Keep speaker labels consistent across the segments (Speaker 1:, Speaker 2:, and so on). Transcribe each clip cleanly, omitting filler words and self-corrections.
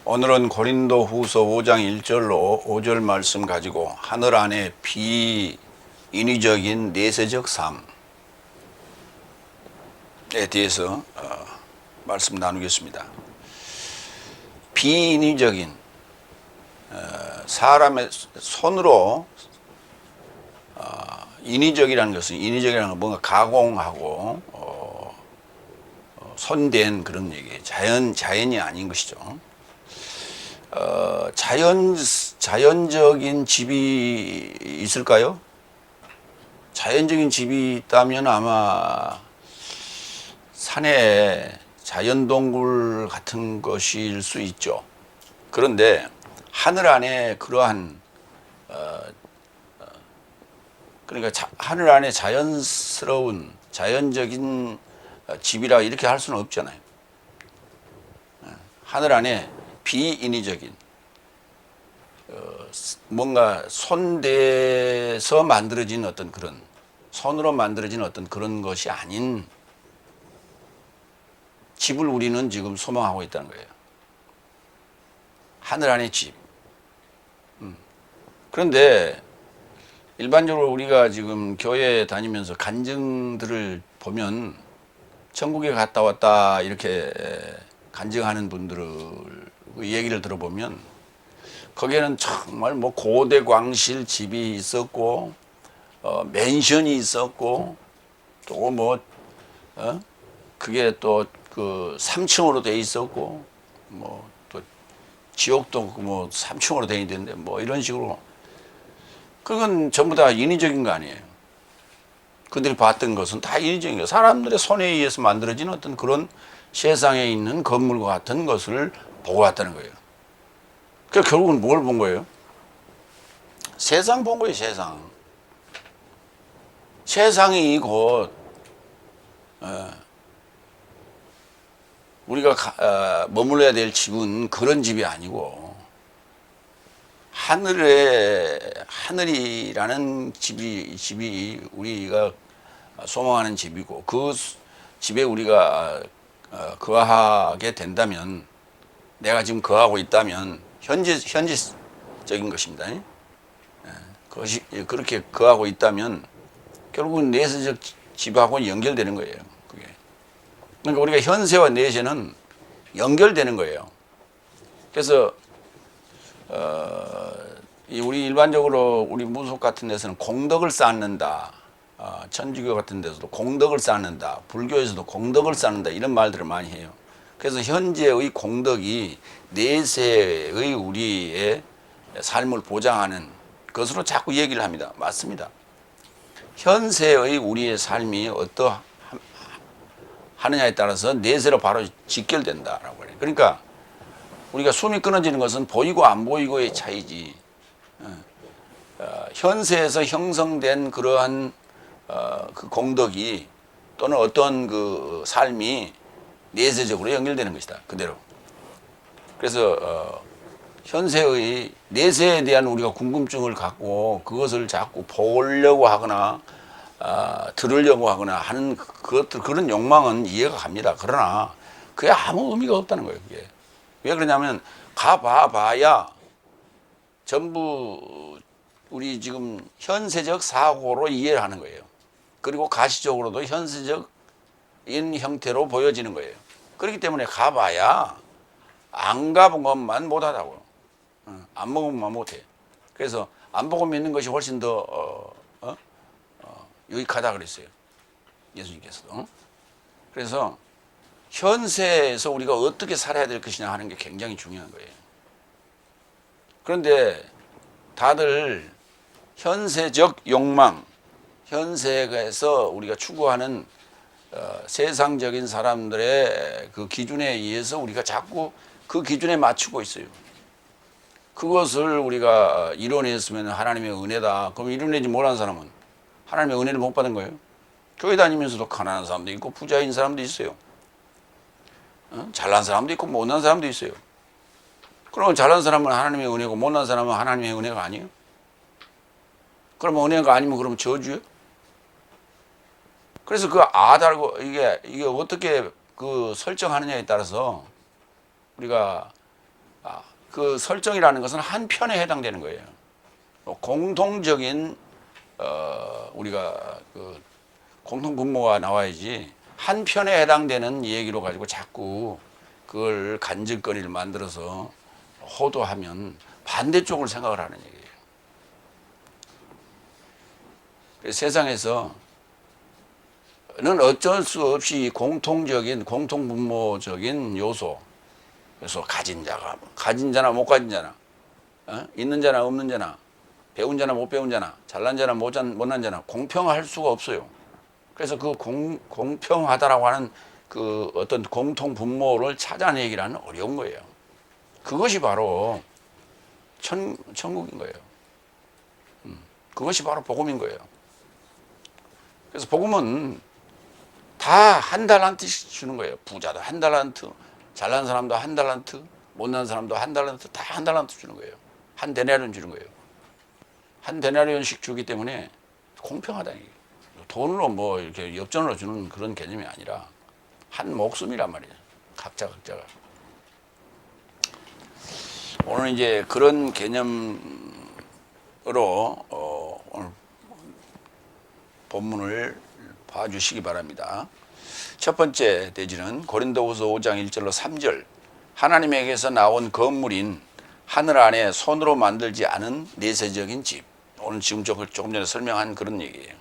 Speaker 1: 오늘은 고린도 후서 5장 1절로 5절 말씀 가지고 하늘 안에 비인위적인 내세적 삶에 대해서 말씀 나누겠습니다. 비인위적인 사람의 손으로 인위적이라는 것은 뭔가 가공하고 손댄 그런 얘기예요. 자연이 아닌 것이죠. 자연적인 집이 있을까요? 자연적인 집이 있다면 아마 산에 자연동굴 같은 것일 수 있죠. 그런데 하늘 안에 그러한 그러니까 하늘 안에 자연스러운 자연적인 집이라 이렇게 할 수는 없잖아요. 하늘 안에 비인위적인 뭔가 손대서 만들어진 어떤 그런 손으로 만들어진 어떤 그런 것이 아닌 집을 우리는 지금 소망하고 있다는 거예요. 하늘 안의 집. 그런데 일반적으로 우리가 지금 교회 다니면서 간증들을 보면 천국에 갔다 왔다 이렇게 간증하는 분들을 얘기를 들어보면 거기에는 정말 뭐 고대 광실 집이 있었고 맨션이 있었고 또 뭐 그게 또 그 3층으로 돼 있었고 뭐 또 지옥도 뭐 3층으로 돼 있는데 뭐 이런 식으로 그건 전부 다 인위적인 거 아니에요. 그들이 봤던 것은 다 인위적인 거예요. 사람들의 손에 의해서 만들어진 어떤 그런 세상에 있는 건물과 같은 것을 보고 왔다는 거예요. 그러니까 결국은 뭘 본 거예요? 세상 본 거예요, 세상. 세상이 곧 우리가 머물러야 될 집은 그런 집이 아니고 하늘이라는 집이 우리가 소망하는 집이고 그 집에 우리가 거하게 된다면 내가 지금 거하고 있다면 현지적인 것입니다. 그것이 그렇게 거하고 있다면 결국은 내세적 집하고 연결되는 거예요. 그게. 그러니까 우리가 현세와 내세는 연결되는 거예요. 그래서 우리 일반적으로 우리 무속 같은 데서는 공덕을 쌓는다. 천주교 같은 데서도 공덕을 쌓는다. 불교에서도 공덕을 쌓는다. 이런 말들을 많이 해요. 그래서 현재의 공덕이 내세의 우리의 삶을 보장하는 것으로 자꾸 얘기를 합니다. 맞습니다. 현세의 우리의 삶이 어떠하느냐에 따라서 내세로 바로 직결된다라고 해요. 그러니까 우리가 숨이 끊어지는 것은 보이고 안 보이고의 차이지. 현세에서 형성된 그러한 그 공덕이 또는 어떤 그 삶이 내세적으로 연결되는 것이다. 그대로. 그래서 현세의 내세에 대한 우리가 궁금증을 갖고 그것을 자꾸 보려고 하거나 들으려고 하거나 하는 그런 욕망은 이해가 갑니다. 그러나 그게 아무 의미가 없다는 거예요. 그게. 왜 그러냐면 가봐야 전부 우리 지금 현세적 사고로 이해를 하는 거예요. 그리고 가시적으로도 현세적인 형태로 보여지는 거예요. 그렇기 때문에 가봐야 안 가본 것만 못하다고요. 안 먹은 것만 못해. 그래서 안 보고 믿는 것이 훨씬 더 유익하다 그랬어요. 예수님께서도. 그래서 현세에서 우리가 어떻게 살아야 될 것이냐 하는 게 굉장히 중요한 거예요. 그런데 다들 현세적 욕망, 현세에서 우리가 추구하는 세상적인 사람들의 그 기준에 의해서 우리가 자꾸 그 기준에 맞추고 있어요. 그것을 우리가 이뤄냈으면 하나님의 은혜다. 그럼 이뤄내지 못한 사람은 하나님의 은혜를 못 받은 거예요. 교회 다니면서도 가난한 사람도 있고 부자인 사람도 있어요. 잘난 사람도 있고 못난 사람도 있어요. 그러면 잘난 사람은 하나님의 은혜고 못난 사람은 하나님의 은혜가 아니에요? 그러면 은혜가 아니면 그러면 저주예요? 그래서 그 아달고 이게 어떻게 그 설정하느냐에 따라서 우리가 그 설정이라는 것은 한 편에 해당되는 거예요. 공통적인 우리가 그 공통 분모가 나와야지 한 편에 해당되는 얘기로 가지고 자꾸 그걸 간증거리를 만들어서 호도하면 반대쪽을 생각을 하는 얘기예요. 그래서 세상에서는 어쩔 수 없이 공통적인 공통분모적인 요소, 그래서 가진 자나 못 가진 자나, 있는 자나 없는 자나, 배운 자나 못 배운 자나, 잘난 자나 못난 자나 공평할 수가 없어요. 그래서 그 공평하다라고 하는 그 어떤 공통 분모를 찾아내기라는 어려운 거예요. 그것이 바로 천국인 거예요. 그것이 바로 복음인 거예요. 그래서 복음은 다 한 달란트씩 주는 거예요. 부자도 한 달란트, 잘난 사람도 한 달란트, 못난 사람도 한 달란트, 다 한 달란트 주는 거예요. 한 데나리온 주는 거예요. 한 데나리온씩 주기 때문에 공평하다는 얘기예요. 돈으로 뭐 이렇게 엽전으로 주는 그런 개념이 아니라 한 목숨이란 말이에요. 각자가. 오늘 이제 그런 개념으로 오늘 본문을 봐주시기 바랍니다. 첫 번째 대지는 고린도후서 5장 1절로 3절. 하나님에게서 나온 건물인 하늘 안에 손으로 만들지 않은 내세적인 집. 오늘 지금 조금 전에 설명한 그런 얘기예요.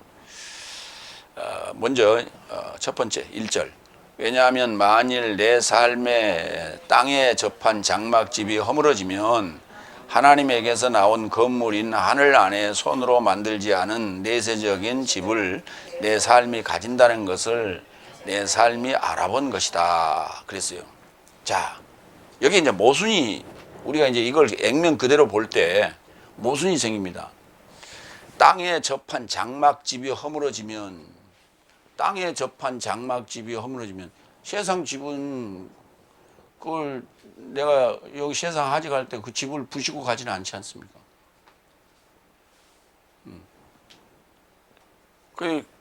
Speaker 1: 먼저 첫 번째 1절. 왜냐하면 만일 내 삶에 땅에 접한 장막집이 허물어지면 하나님에게서 나온 건물인 하늘 안에 손으로 만들지 않은 내세적인 집을 내 삶이 가진다는 것을 내 삶이 알아본 것이다. 그랬어요. 자, 여기 이제 모순이, 우리가 이제 이걸 액면 그대로 볼 때 모순이 생깁니다. 땅에 접한 장막집이 허물어지면, 세상 집은 그걸 내가 여기 세상 하지 갈 때 그 집을 부시고 가지는 않지 않습니까?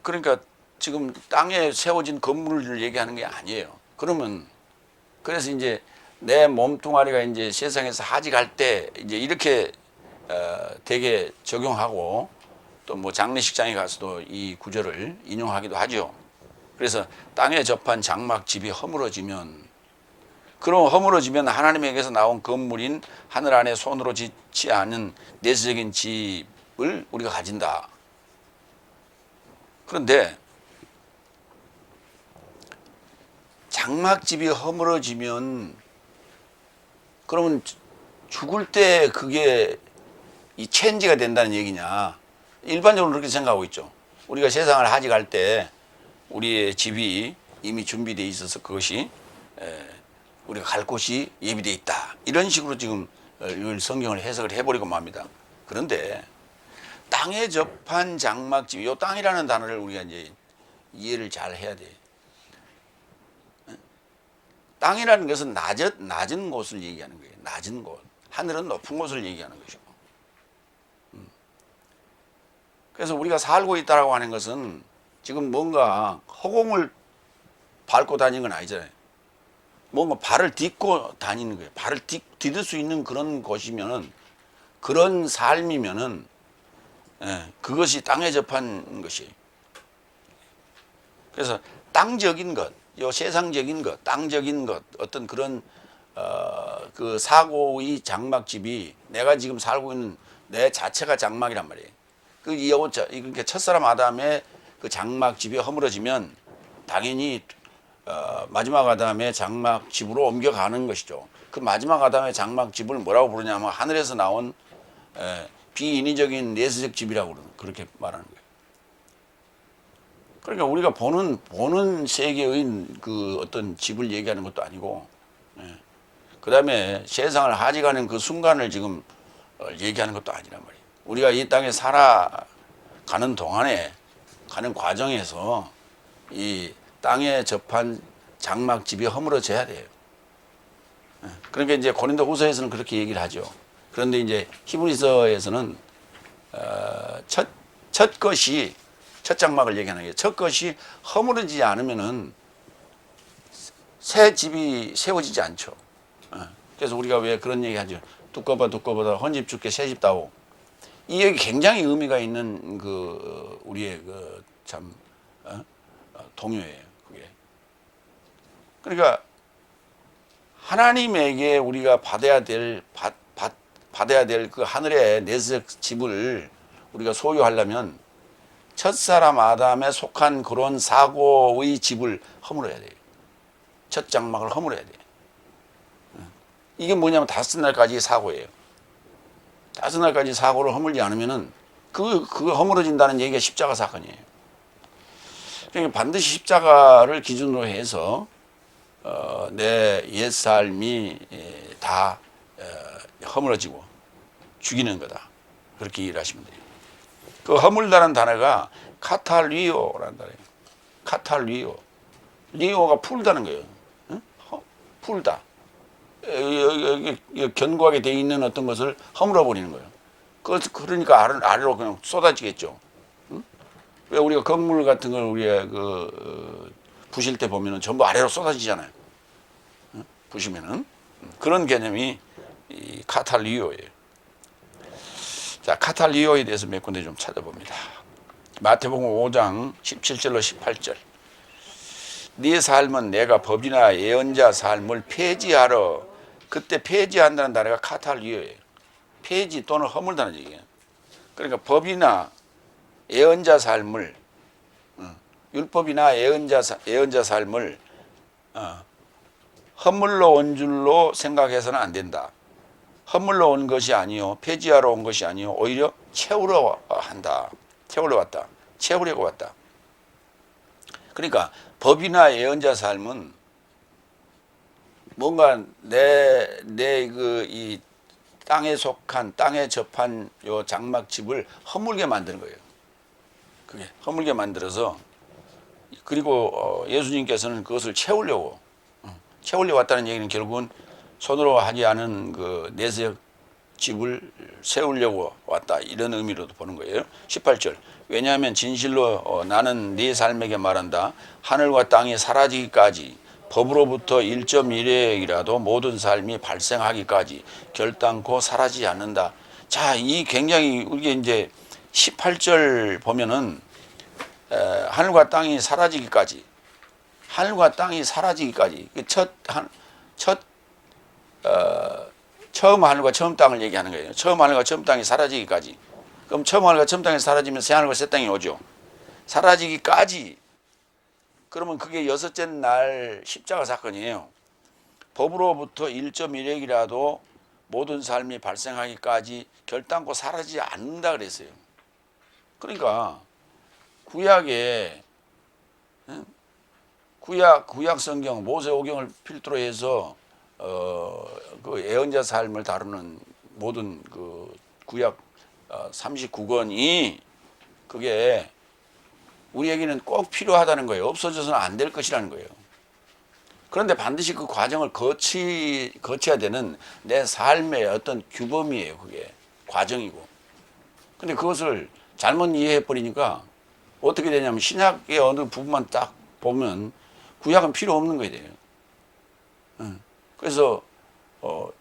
Speaker 1: 그러니까 지금 땅에 세워진 건물을 얘기하는 게 아니에요. 그래서 이제 내 몸뚱아리가 이제 세상에서 하지 갈 때 이제 이렇게 되게 적용하고, 또 뭐 장례식장에 가서도 이 구절을 인용하기도 하죠. 그래서 땅에 접한 장막집이 허물어지면 하나님에게서 나온 건물인 하늘 안에 손으로 짓지 않은 내세적인 집을 우리가 가진다. 그런데 장막집이 허물어지면 그러면 죽을 때 그게 이 체인지가 된다는 얘기냐? 일반적으로 그렇게 생각하고 있죠. 우리가 세상을 하지 갈 때 우리의 집이 이미 준비되어 있어서 그것이 우리가 갈 곳이 예비되어 있다. 이런 식으로 지금 이걸 성경을 해석을 해버리고 맙니다. 그런데 땅에 접한 장막집, 이 땅이라는 단어를 우리가 이제 이해를 잘 해야 돼. 땅이라는 것은 낮은 곳을 얘기하는 거예요. 낮은 곳. 하늘은 높은 곳을 얘기하는 것이고. 그래서 우리가 살고 있다라고 하는 것은 지금 뭔가 허공을 밟고 다니는 건 아니잖아요. 뭔가 발을 딛고 다니는 거예요. 발을 디딜 수 있는 그런 곳이면은, 그런 삶이면은, 그것이 땅에 접한 것이에요. 그래서 땅적인 것, 요 세상적인 것, 땅적인 것, 어떤 그런 그 사고의 장막집이 내가 지금 살고 있는 내 자체가 장막이란 말이에요. 그러니까 첫사람 아담의 그 장막집이 허물어지면 당연히 마지막 아담의 장막집으로 옮겨가는 것이죠. 그 마지막 아담의 장막집을 뭐라고 부르냐면 하늘에서 나온 비인위적인 내세적 집이라고 그렇게 말하는 거예요. 그러니까 우리가 보는 세계의 그 어떤 집을 얘기하는 것도 아니고, 그 다음에 세상을 하지가는 그 순간을 지금 얘기하는 것도 아니란 말이에요. 우리가 이 땅에 살아가는 동안에, 가는 과정에서 이 땅에 접한 장막집이 허물어져야 돼요. 그러니까 이제 고린도후서에서는 그렇게 얘기를 하죠. 그런데 이제 히브리서에서는 첫 장막을 얘기하는 거예요. 첫 것이 허물어지지 않으면은 새 집이 세워지지 않죠. 그래서 우리가 왜 그런 얘기 하죠. 두꺼보다 헌집 죽게 새집 다오. 이 얘기 굉장히 의미가 있는 그 우리의 그 참 동요예요. 그게. 그러니까 하나님에게 우리가 받아야 될 그 하늘의 내적 집을 우리가 소유하려면 첫사람 아담에 속한 그런 사고의 집을 허물어야 돼요. 첫 장막을 허물어야 돼요. 이게 뭐냐면 다섯 날까지 사고예요. 다섯 날까지 사고를 허물지 않으면은 그거 허물어진다는 얘기가 십자가 사건이에요. 그러니까 반드시 십자가를 기준으로 해서 내 옛삶이 다 허물어지고 죽이는 거다. 그렇게 일하시면 돼요. 그 허물다는 단어가 카탈리오라는 단어예요. 카탈리오. 리오가 풀다는 거예요. 응? 풀다. 견고하게 되어 있는 어떤 것을 허물어 버리는 거예요. 그러니까 아래로 그냥 쏟아지겠죠. 응? 왜 우리가 건물 같은 걸 우리가 부실 때 보면은 전부 아래로 쏟아지잖아요. 응? 부시면은 그런 개념이 이 카탈리오예요. 자, 카탈리오에 대해서 몇 군데 좀 찾아봅니다. 마태복음 5장 17절로 18절. 네 삶은 내가 법이나 예언자 삶을 폐지하러. 그때 폐지한다는 단어가 카탈리오예요. 폐지 또는 허물다는 얘기예요. 그러니까 법이나 예언자 삶을 율법이나 예언자 삶을 허물로 온 줄로 생각해서는 안 된다. 허물로 온 것이 아니요, 폐지하러 온 것이 아니요, 오히려 채우려 한다. 채우려고 왔다. 그러니까 법이나 예언자 삶은 뭔가 이 땅에 속한, 땅에 접한 요 장막집을 허물게 만드는 거예요. 그게 허물게 만들어서, 그리고 예수님께서는 그것을 채우려고 왔다는 얘기는 결국은 손으로 하지 않은 그 내적 집을 세우려고 왔다, 이런 의미로도 보는 거예요. 18절. 왜냐하면 진실로 나는 네 삶에게 말한다. 하늘과 땅이 사라지기까지 법으로부터 1.1핵이라도 모든 삶이 발생하기까지 결단코 사라지지 않는다. 자, 이 굉장히 우리가 이제 18절 보면은 하늘과 땅이 사라지기까지, 처음 하늘과 처음 땅을 얘기하는 거예요. 처음 하늘과 처음 땅이 사라지기까지. 그럼 처음 하늘과 처음 땅이 사라지면 새 하늘과 새 땅이 오죠. 사라지기까지. 그러면 그게 여섯째 날 십자가 사건이에요. 법으로부터 1.1핵이라도 모든 삶이 발생하기까지 결단코 사라지지 않는다 그랬어요. 그러니까 구약에 구약 성경 모세오경을 필두로 해서 그 예언자 삶을 다루는 모든 그 구약 39권이 그게 우리에게는 꼭 필요하다는 거예요. 없어져서는 안 될 것이라는 거예요. 그런데 반드시 그 과정을 거쳐야 되는 내 삶의 어떤 규범이에요. 그게 과정이고. 근데 그것을 잘못 이해해 버리니까 어떻게 되냐면 신약의 어느 부분만 딱 보면 구약은 필요 없는 거예요. 그래서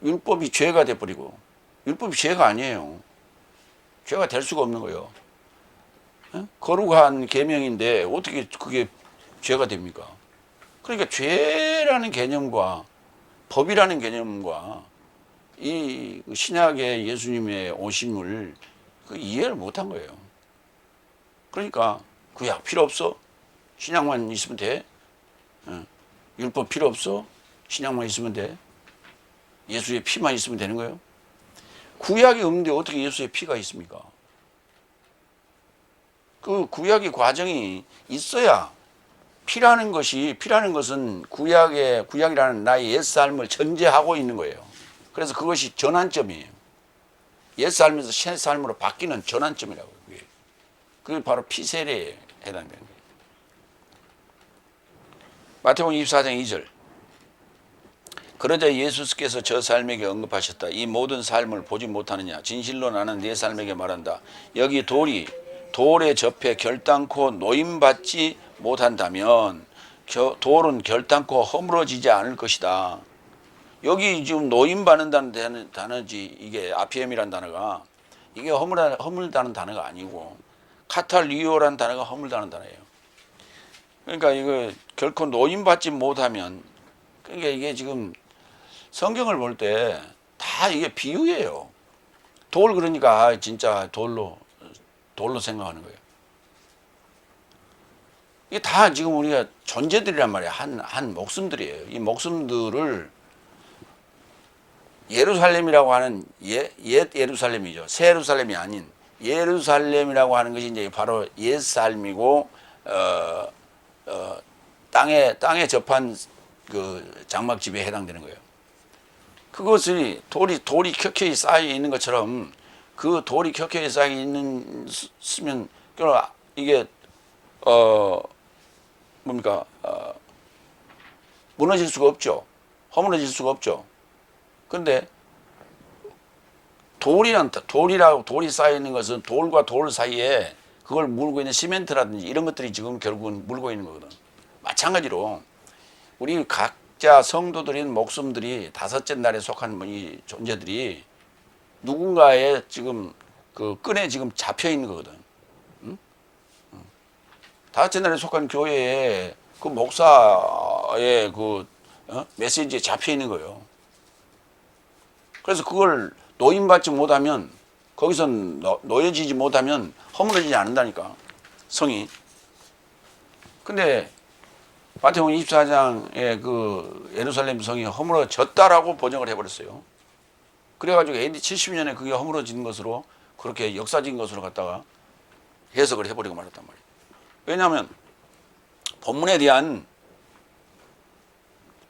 Speaker 1: 율법이 죄가 돼버리고, 율법이 죄가 아니에요. 죄가 될 수가 없는 거예요. 거룩한 계명인데 어떻게 그게 죄가 됩니까? 그러니까 죄라는 개념과 법이라는 개념과 이 신약의 예수님의 오심을 이해를 못한 거예요. 그러니까 구약 필요 없어? 신약만 있으면 돼? 율법 필요 없어? 신약만 있으면 돼? 예수의 피만 있으면 되는 거예요? 구약이 없는데 어떻게 예수의 피가 있습니까? 그 구약의 과정이 있어야, 피라는 것은 구약이라는 나의 옛삶을 전제하고 있는 거예요. 그래서 그것이 전환점이에요. 옛삶에서 새 삶으로 바뀌는 전환점이라고요. 그게 바로 피세례에 해당되는 거예요. 마태복음 24장 2절. 그러자 예수께서 저 삶에게 언급하셨다. 이 모든 삶을 보지 못하느냐? 진실로 나는 네 삶에게 말한다. 여기 돌에 접해 결단코 노임받지 못한다면 돌은 결단코 허물어지지 않을 것이다. 여기 지금 노임 받는다는 단어지, 이게 RPM이라는 단어가, 이게 허물다는 단어가 아니고 카탈리오라는 단어가 허물다는 단어예요. 그러니까 이거 결코 노임 받지 못하면, 그러니까 이게 지금 성경을 볼 때 다 이게 비유예요. 돌, 그러니까 진짜 돌로 생각하는 거예요. 이게 다 지금 우리가 존재들이란 말이에요. 한 목숨들이에요. 이 목숨들을 예루살렘이라고 하는 옛 예루살렘이죠. 새 예루살렘이 아닌 예루살렘이라고 하는 것이 이제 바로 옛 삶이고, 땅에 접한 그 장막집에 해당되는 거예요. 그것이 돌이 켜켜이 쌓여 있는 것처럼, 그 돌이 켜켜이 쌓여 있으면 이게 뭡니까, 무너질 수가 없죠. 허물어질 수가 없죠. 근데 돌이 쌓여 있는 것은 돌과 돌 사이에 그걸 물고 있는 시멘트라든지 이런 것들이 지금 결국은 물고 있는 거거든. 마찬가지로 우리 각자 성도들인 목숨들이 다섯째 날에 속한 이 존재들이 누군가의 지금 그 끈에 지금 잡혀 있는 거거든. 응? 다섯째 날에 속한 교회에 그 목사의 그 메시지에 잡혀 있는 거예요. 그래서 그걸 노임받지 못하면, 거기서 놓여지지 못하면 허물어지지 않는다니까, 성이. 근데 마태복음 24장에 그 예루살렘 성이 허물어졌다라고 번역을 해버렸어요. 그래가지고 AD 70년에 그게 허물어진 것으로, 그렇게 역사적인 것으로 갖다가 해석을 해버리고 말았단 말이에요. 왜냐하면 본문에 대한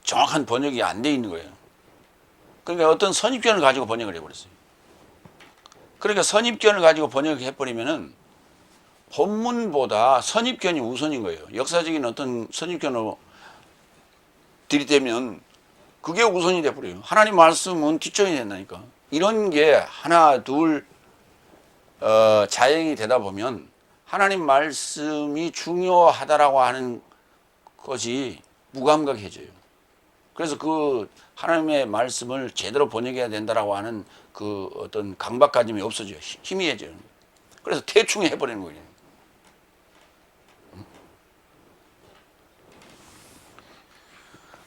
Speaker 1: 정확한 번역이 안 돼 있는 거예요. 그러니까 어떤 선입견을 가지고 번역을 해버렸어요. 그러니까 선입견을 가지고 번역해버리면은 본문보다 선입견이 우선인 거예요. 역사적인 어떤 선입견으로 들이대면 그게 우선이 돼버려요. 하나님 말씀은 뒷전이 된다니까. 이런 게 하나 둘 자행이 되다 보면 하나님 말씀이 중요하다라고 하는 것이 무감각해져요. 그래서 그 하나님의 말씀을 제대로 번역해야 된다라고 하는 그 어떤 강박가짐이 없어져요. 희미해져요. 그래서 대충 해버리는 거예요.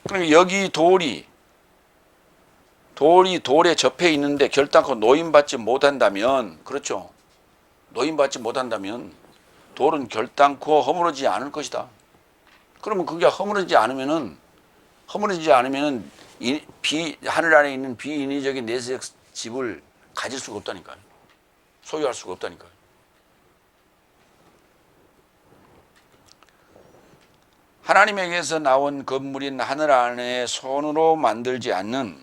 Speaker 1: 그러니까 여기 돌에 접해 있는데 결단코 노임받지 못한다면, 그렇죠. 노임받지 못한다면 돌은 결단코 허물어지지 않을 것이다. 그러면 그게 허물어지지 않으면은 하늘 안에 있는 비인위적인 내세적 집을 가질 수가 없다니까요. 소유할 수가 없다니까요. 하나님에게서 나온 건물인 하늘 안에 손으로 만들지 않는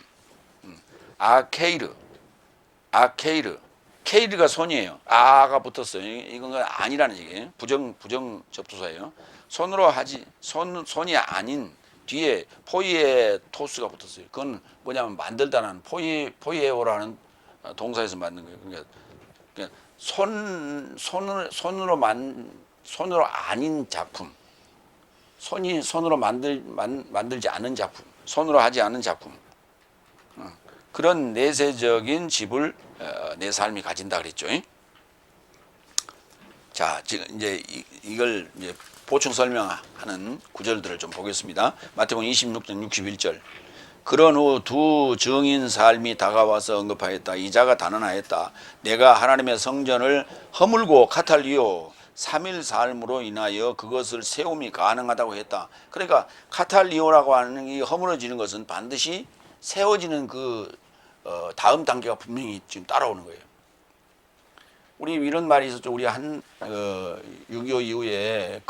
Speaker 1: 케이르가 손이에요. 아가 붙었어요. 이건 아니라는 얘기예요. 부정 접두사예요. 손이 아닌 뒤에 포이에토스가 붙었어요. 그건 뭐냐면 만들다라는 포이에오라는 동사에서 만든 거예요. 그러니까 손으로 아닌 작품, 손으로 만들지 않은 작품, 손으로 하지 않은 작품, 그런 내세적인 집을 내 삶이 가진다 그랬죠. 자, 지금 이제 이걸 이제 보충 설명하는 구절들을 좀 보겠습니다. 마태복음 26장 61절. 그런 후 두 증인 삶이 다가와서 언급하였다. 이자가 단언하였다. 내가 하나님의 성전을 허물고 카탈리오 3일 삶으로 인하여 그것을 세움이 가능하다고 했다. 그러니까 카탈리오라고 하는 이 허물어지는 것은 반드시 세워지는 그 다음 단계가 분명히 지금 따라오는 거예요. 우리 이런 말이 있었죠. 우리 6.25 이후에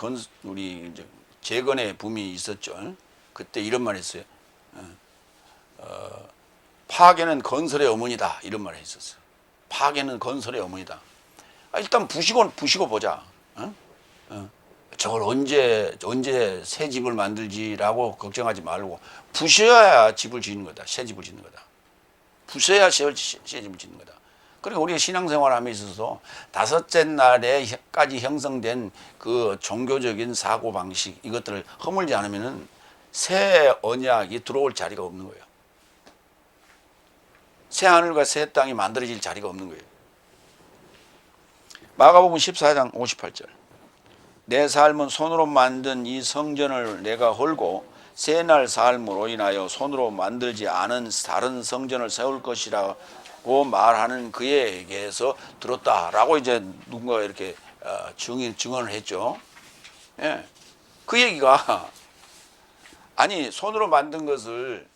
Speaker 1: 우리 이제 재건의 붐이 있었죠. 그때 이런 말이 있어요. 파괴는 건설의 어머니다. 이런 말이 있었어요. 파괴는 건설의 어머니다. 일단 부시고 보자. 저걸 언제 새 집을 만들지라고 걱정하지 말고 부셔야 집을 짓는 거다. 새 집을 짓는 거다. 부셔야 새 집을 짓는 거다. 그리고 우리가 신앙생활함에 있어서 다섯째 날에까지 형성된 그 종교적인 사고 방식, 이것들을 허물지 않으면은 새 언약이 들어올 자리가 없는 거예요. 새 하늘과 새 땅이 만들어질 자리가 없는 거예요. 마가복음 14장 58절. 내 삶은 손으로 만든 이 성전을 내가 헐고 새날 삶으로 인하여 손으로 만들지 않은 다른 성전을 세울 것이라고 말하는 그에게서 들었다라고 이제 누군가 이렇게 증언을 했죠. 예. 그 얘기가 아니 손으로 만든 것을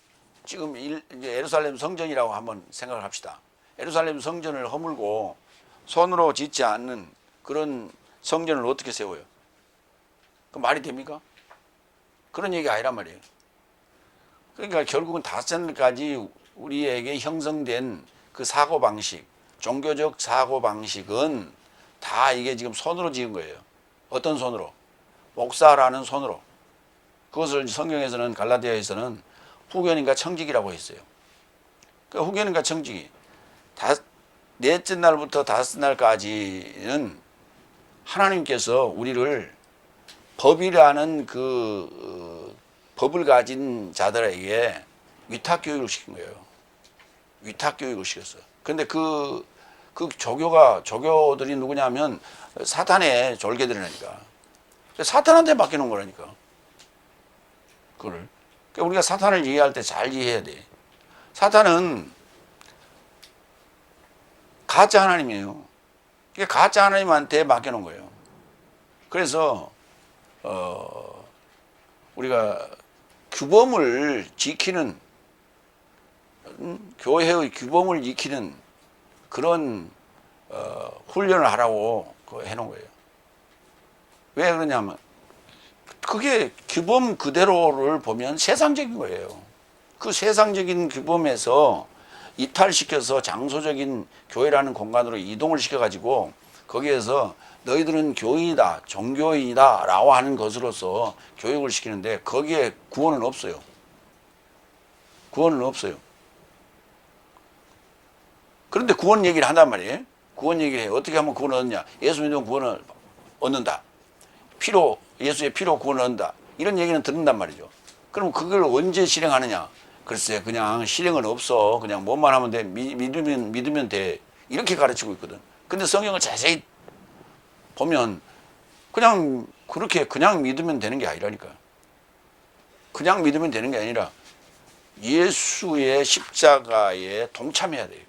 Speaker 1: 지금 이제 예루살렘 성전이라고 한번 생각을 합시다. 예루살렘 성전을 허물고 손으로 짓지 않는 그런 성전을 어떻게 세워요? 그 말이 됩니까? 그런 얘기가 아니란 말이에요. 그러니까 결국은 닷새날까지 우리에게 형성된 그 사고방식, 종교적 사고방식은 다 이게 지금 손으로 지은 거예요. 어떤 손으로? 목사라는 손으로. 그것을 성경에서는 갈라디아에서는 후견인과 청지기라고 했어요. 그 후견인과 청지기. 넷째 날부터 다섯 날까지는 하나님께서 우리를 법이라는 그 법을 가진 자들에게 위탁 교육을 시킨 거예요. 위탁 교육을 시켰어요. 그런데 그 조교들이 누구냐면 사탄의 졸개들이라니까. 사탄한테 맡겨놓은 거라니까. 그걸. 그러니까 우리가 사탄을 이해할 때 잘 이해해야 돼. 사탄은 가짜 하나님이에요. 그러니까 가짜 하나님한테 맡겨놓은 거예요. 그래서 우리가 규범을 지키는 교회의 규범을 지키는 그런 훈련을 하라고 해놓은 거예요. 왜 그러냐면 그게 규범 그대로를 보면 세상적인 거예요. 그 세상적인 규범에서 이탈시켜서 장소적인 교회라는 공간으로 이동을 시켜가지고 거기에서 너희들은 교인이다, 종교인이다 라고 하는 것으로서 교육을 시키는데 거기에 구원은 없어요. 구원은 없어요. 그런데 구원 얘기를 한단 말이에요. 구원 얘기를 해요. 어떻게 하면 구원을 얻느냐. 예수 믿으면 구원을 얻는다. 예수의 피로 구원을 얻는다. 이런 얘기는 듣는단 말이죠. 그럼 그걸 언제 실행하느냐. 글쎄 그냥 실행은 없어. 그냥 뭐만 하면 돼. 믿으면 돼. 이렇게 가르치고 있거든. 근데 성경을 자세히 보면 그냥 그렇게 그냥 믿으면 되는 게 아니라니까. 그냥 믿으면 되는 게 아니라 예수의 십자가에 동참해야 돼요.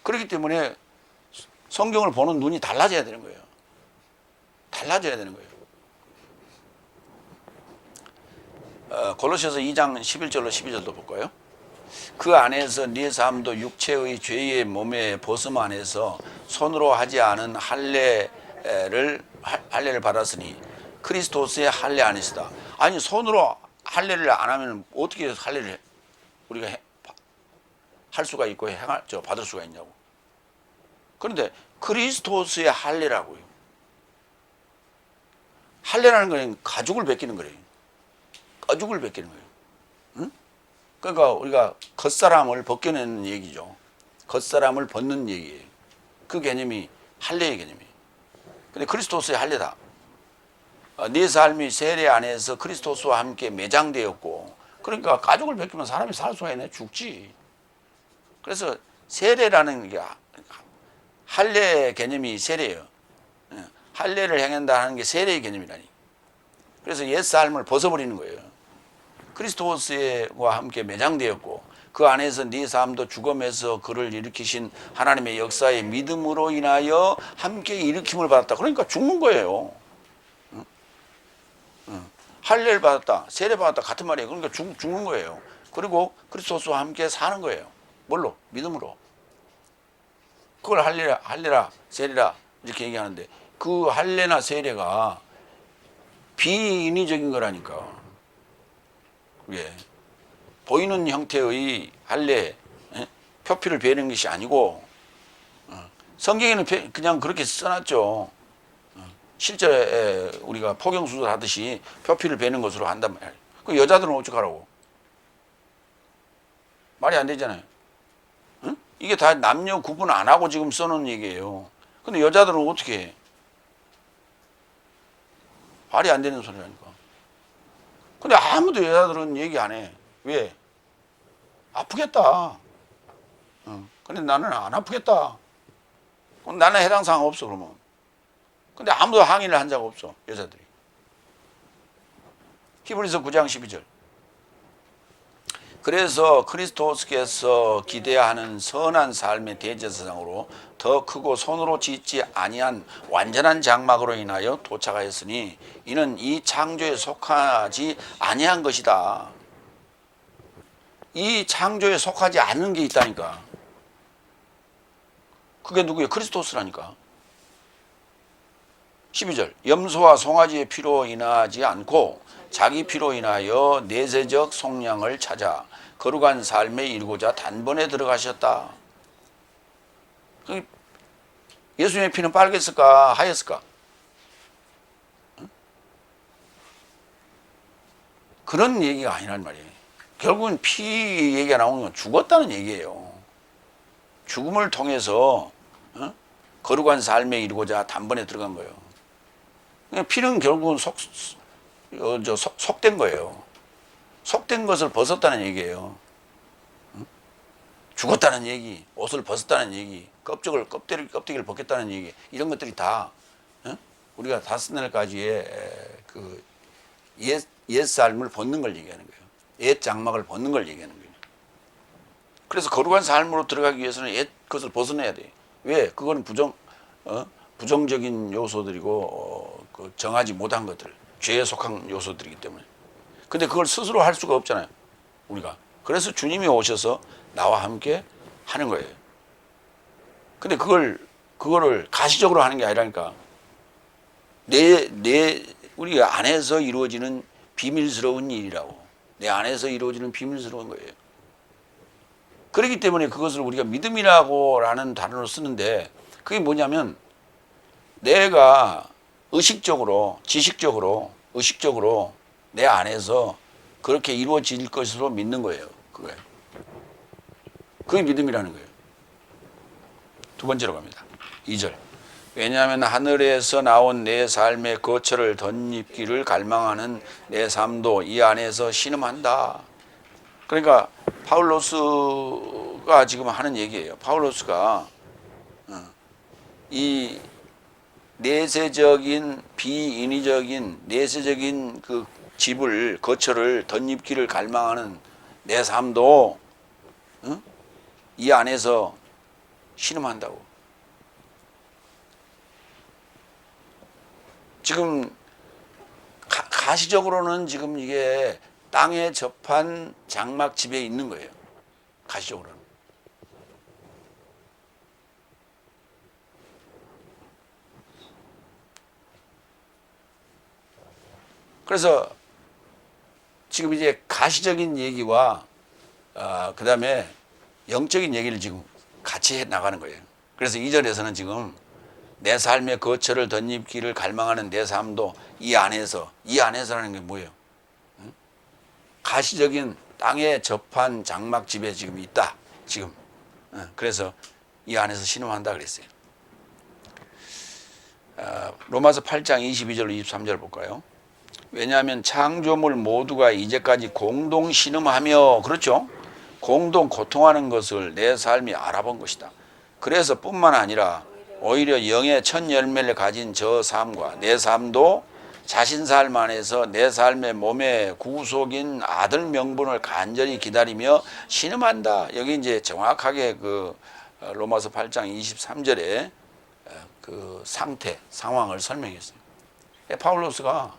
Speaker 1: 그렇기 때문에 성경을 보는 눈이 달라져야 되는 거예요. 달라져야 되는 거예요. 골로새서 2장 11절로 12절도 볼까요? 그 안에서 네 삶도 육체의 죄의 몸의 보습 안에서 손으로 하지 않은 할례를 받았으니 그리스도스의 할례 안에서다. 아니 손으로 할례를 안 하면 어떻게 할례를 우리가 할 수가 있고 받을 수가 있냐고. 그런데 그리스도스의 할례라고요. 할례라는 건 가죽을 벗기는 거래요. 가죽을 벗기는 거예요. 응? 그러니까 우리가 겉사람을 벗겨내는 얘기죠. 겉사람을 벗는 얘기예요. 그 개념이 할례의 개념이에요. 근데 그리스도스의 할례다. 네 삶이 세례 안에서 그리스도스와 함께 매장되었고, 그러니까 가죽을 벗기면 사람이 살 수가 있네. 죽지. 그래서 세례라는 게 할례 개념이 세례예요. 할례를 행한다는 게 세례의 개념이라니. 그래서 옛 삶을 벗어버리는 거예요. 그리스도스와 함께 매장되었고 그 안에서 네 삶도 죽음에서 그를 일으키신 하나님의 역사의 믿음으로 인하여 함께 일으킴을 받았다. 그러니까 죽는 거예요. 할례를 받았다, 세례 받았다 같은 말이에요. 그러니까 죽는 거예요. 그리고 그리스도스와 함께 사는 거예요. 뭘로? 믿음으로. 그걸 할례라 세례라 이렇게 얘기하는데 그 할례나 세례가 비인위적인 거라니까. 예. 보이는 형태의 할례, 표피를 베는 것이 아니고, 성경에는 그냥 그렇게 써놨죠. 실제 우리가 포경수술 하듯이 표피를 베는 것으로 한단 말이에요. 그 여자들은 어떡하라고? 말이 안 되잖아요. 응? 이게 다 남녀 구분 안 하고 지금 써놓은 얘기예요. 근데 여자들은 어떻게 해? 말이 안 되는 소리라니까. 근데 아무도 여자들은 얘기 안 해. 왜? 아프겠다. 근데 나는 안 아프겠다. 그럼 나는 해당 사항 없어, 그러면. 근데 아무도 항의를 한 적 없어, 여자들이. 히브리서 9장 12절. 그래서 그리스도께서 기대하는 선한 삶의 대제사장으로 더 크고 손으로 짓지 아니한 완전한 장막으로 인하여 도착하였으니 이는 이 창조에 속하지 아니한 것이다. 이 창조에 속하지 않는 게 있다니까. 그게 누구예요? 그리스도스라니까. 12절. 염소와 송아지의 피로 인하지 않고 자기 피로 인하여 내세적 속량을 찾아 거룩한 삶에 이르고자 단번에 들어가셨다. 예수님의 피는 빨갰을까 하였을까? 그런 얘기가 아니란 말이에요. 결국은 피 얘기가 나오는 건 죽었다는 얘기예요. 죽음을 통해서 거룩한 삶에 이르고자 단번에 들어간 거예요. 피는 결국은 속된 거예요. 속된 것을 벗었다는 얘기예요. 죽었다는 얘기, 옷을 벗었다는 얘기, 껍데기를 벗겼다는 얘기, 이런 것들이 다 우리가 다섯 날까지의 그 옛 삶을 벗는 걸 얘기하는 거예요. 옛 장막을 벗는 걸 얘기하는 거예요. 그래서 거룩한 삶으로 들어가기 위해서는 옛 것을 벗어내야 돼. 왜? 그거는 부정적인 요소들이고 그 정하지 못한 것들, 죄에 속한 요소들이기 때문에. 근데 그걸 스스로 할 수가 없잖아요, 우리가. 그래서 주님이 오셔서 나와 함께 하는 거예요. 근데 그거를 가시적으로 하는 게 아니라니까. 우리 안에서 이루어지는 비밀스러운 일이라고. 내 안에서 이루어지는 비밀스러운 거예요. 그렇기 때문에 그것을 우리가 믿음이라고라는 단어로 쓰는데, 그게 뭐냐면 내가 의식적으로, 지식적으로, 의식적으로 내 안에서 그렇게 이루어질 것으로 믿는 거예요. 그게 믿음이라는 거예요. 두 번째로 갑니다. 2절. 왜냐하면 하늘에서 나온 내 삶의 거처를 덧입기를 갈망하는 내 삶도 이 안에서 신음한다. 그러니까 파울로스가 지금 하는 얘기예요. 파울로스가 이 내세적인 비인위적인 내세적인 그 집을 거처를 덧입기를 갈망하는 내 삶도 이 안에서 신음한다고. 지금 가시적으로는 지금 이게 땅에 접한 장막 집에 있는 거예요. 가시적으로는. 그래서 지금 이제 가시적인 얘기와 그 다음에 영적인 얘기를 지금 같이 해 나가는 거예요. 그래서 2절에서는 지금 내 삶의 거처를 덧입기를 갈망하는 내 삶도 이 안에서라는 게 뭐예요? 가시적인 땅에 접한 장막집에 지금 있다. 지금. 그래서 이 안에서 신음한다 그랬어요. 로마서 8장 22절로 23절 볼까요? 왜냐하면 창조물 모두가 이제까지 공동 신음하며, 그렇죠? 공동 고통하는 것을 내 삶이 알아본 것이다. 그래서 뿐만 아니라 오히려 영의 첫 열매를 가진 저 삶과 내 삶도 자신 삶 안에서 내 삶의 몸의 구속인 아들 명분을 간절히 기다리며 신음한다. 여기 이제 정확하게 그 로마서 8장 23절에 그 상황을 설명했어요. 파울로스가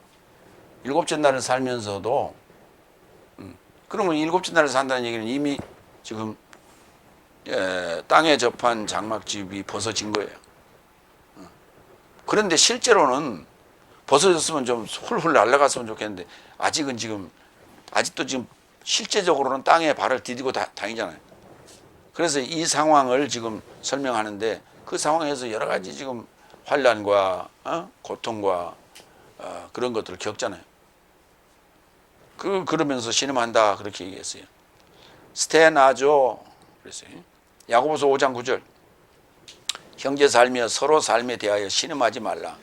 Speaker 1: 일곱째 날을 살면서도 그러면 일곱째 날을 산다는 얘기는 이미 지금 땅에 접한 장막집이 벗어진 거예요. 그런데 실제로는 벗어졌으면 좀 훌훌 날아갔으면 좋겠는데 아직도 지금 실제적으로는 땅에 발을 디디고 다니잖아요. 그래서 이 상황을 지금 설명하는데 그 상황에서 여러 가지 지금 환난과 고통과 그런 것들을 겪잖아요. 그러면서 신음한다 그렇게 얘기했어요. 스테나조 그랬어요. 야고보서 5장 9절. 형제 살며 서로 삶에 대하여 신음하지 말라.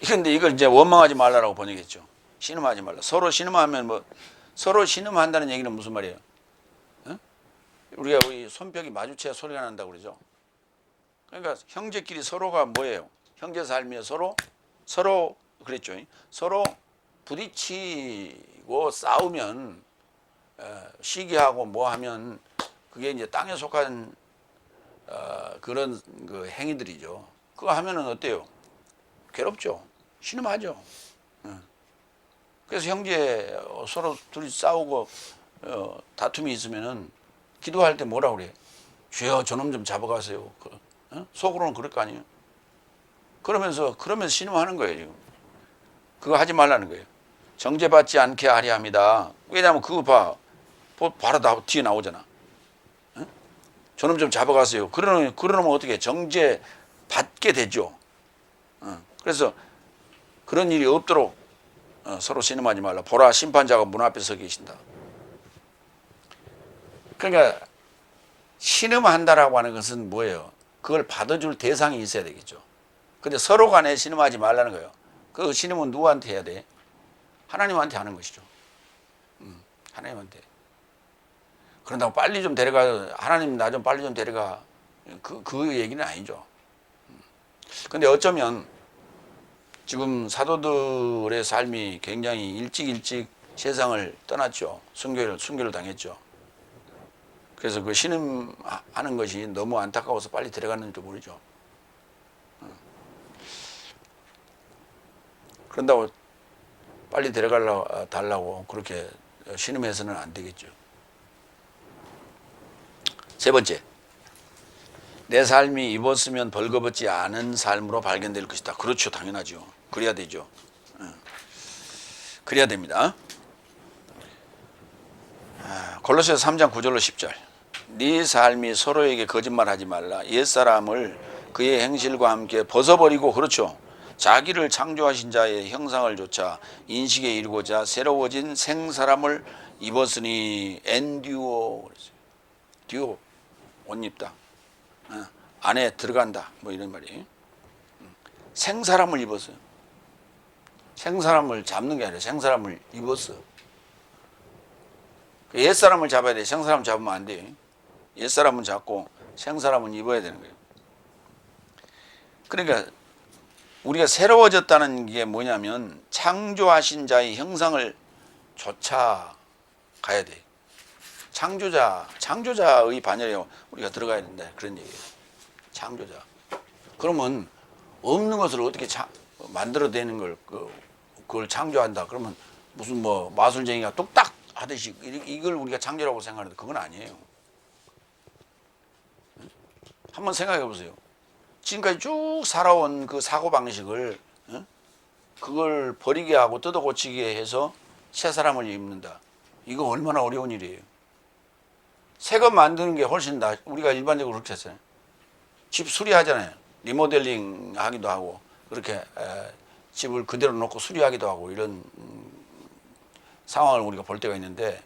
Speaker 1: 그런데 이걸 이제 원망하지 말라라고 번역했죠. 신음하지 말라. 서로 신음하면 서로 신음한다는 얘기는 무슨 말이에요? 우리가 우리 손뼉이 마주쳐야 소리가 난다고 그러죠. 그러니까 형제끼리 서로가 뭐예요? 형제 삶이에 서로 그랬죠. 서로 부딪히고 싸우면 시기하고 뭐 하면 그게 이제 땅에 속한 그런 그 행위들이죠. 그거 하면은 어때요? 괴롭죠. 신음하죠. 그래서 형제 서로 둘이 싸우고 다툼이 있으면은 기도할 때 뭐라 그래? 주여 저놈 좀 잡아가세요. 속으로는 그럴 거 아니에요. 그러면서 신음하는 거예요. 지금 그거 하지 말라는 거예요. 정죄받지 않게 하려 합니다. 왜냐하면 그거 바로 뒤에 나오잖아. 저놈 좀 잡아가세요. 그러면 어떻게 정죄 받게 되죠. 그래서 그런 일이 없도록 서로 신음하지 말라. 보라 심판자가 문 앞에 서 계신다. 그러니까 신음한다라고 하는 것은 뭐예요? 그걸 받아줄 대상이 있어야 되겠죠. 근데 서로 간에 신음하지 말라는 거예요. 그 신음은 누구한테 해야 돼? 하나님한테 하는 것이죠. 하나님한테. 그런다고 빨리 좀 데려가, 하나님 나 좀 빨리 좀 데려가. 그 얘기는 아니죠. 근데 어쩌면 지금 사도들의 삶이 굉장히 일찍 세상을 떠났죠. 순교를 당했죠. 그래서 그 신음하는 것이 너무 안타까워서 빨리 데려갔는지도 모르죠. 그런다고 빨리 달라고 그렇게 신음해서는 안 되겠죠. 세 번째, 내 삶이 입었으면 벌거벗지 않은 삶으로 발견될 것이다. 그렇죠, 당연하죠. 그래야 되죠. 그래야 됩니다. 골로새서 3장 9절로 10절. 네 삶이 서로에게 거짓말하지 말라. 옛사람을 그의 행실과 함께 벗어버리고, 그렇죠, 자기를 창조하신 자의 형상을 조차 인식에 이르고자 새로워진 생사람을 입었으니. 엔듀오, 듀오, 옷 입다, 안에 들어간다, 뭐 이런 말이. 생사람을 입었어요. 생사람을 잡는 게 아니라 생사람을 입었어. 옛사람을 잡아야 돼. 생사람 잡으면 안 돼. 옛사람은 잡고 생사람은 입어야 되는 거예요. 그러니까 우리가 새로워졌다는 게 뭐냐면 창조하신 자의 형상을 쫓아가야 돼. 창조자의 반열에 우리가 들어가야 된다, 그런 얘기예요. 창조자. 그러면 없는 것을 어떻게 만들어내는 걸 그걸 창조한다. 그러면 무슨 뭐 마술쟁이가 뚝딱 하듯이 이걸 우리가 창조라고 생각하는데 그건 아니에요. 한번 생각해 보세요. 지금까지 쭉 살아온 그 사고방식을 그걸 버리게 하고 뜯어 고치게 해서 새 사람을 입는다. 이거 얼마나 어려운 일이에요. 새 것 만드는 게 훨씬 우리가 일반적으로 그렇게 했어요. 집 수리하잖아요. 리모델링 하기도 하고 그렇게 집을 그대로 놓고 수리하기도 하고 이런 상황을 우리가 볼 때가 있는데,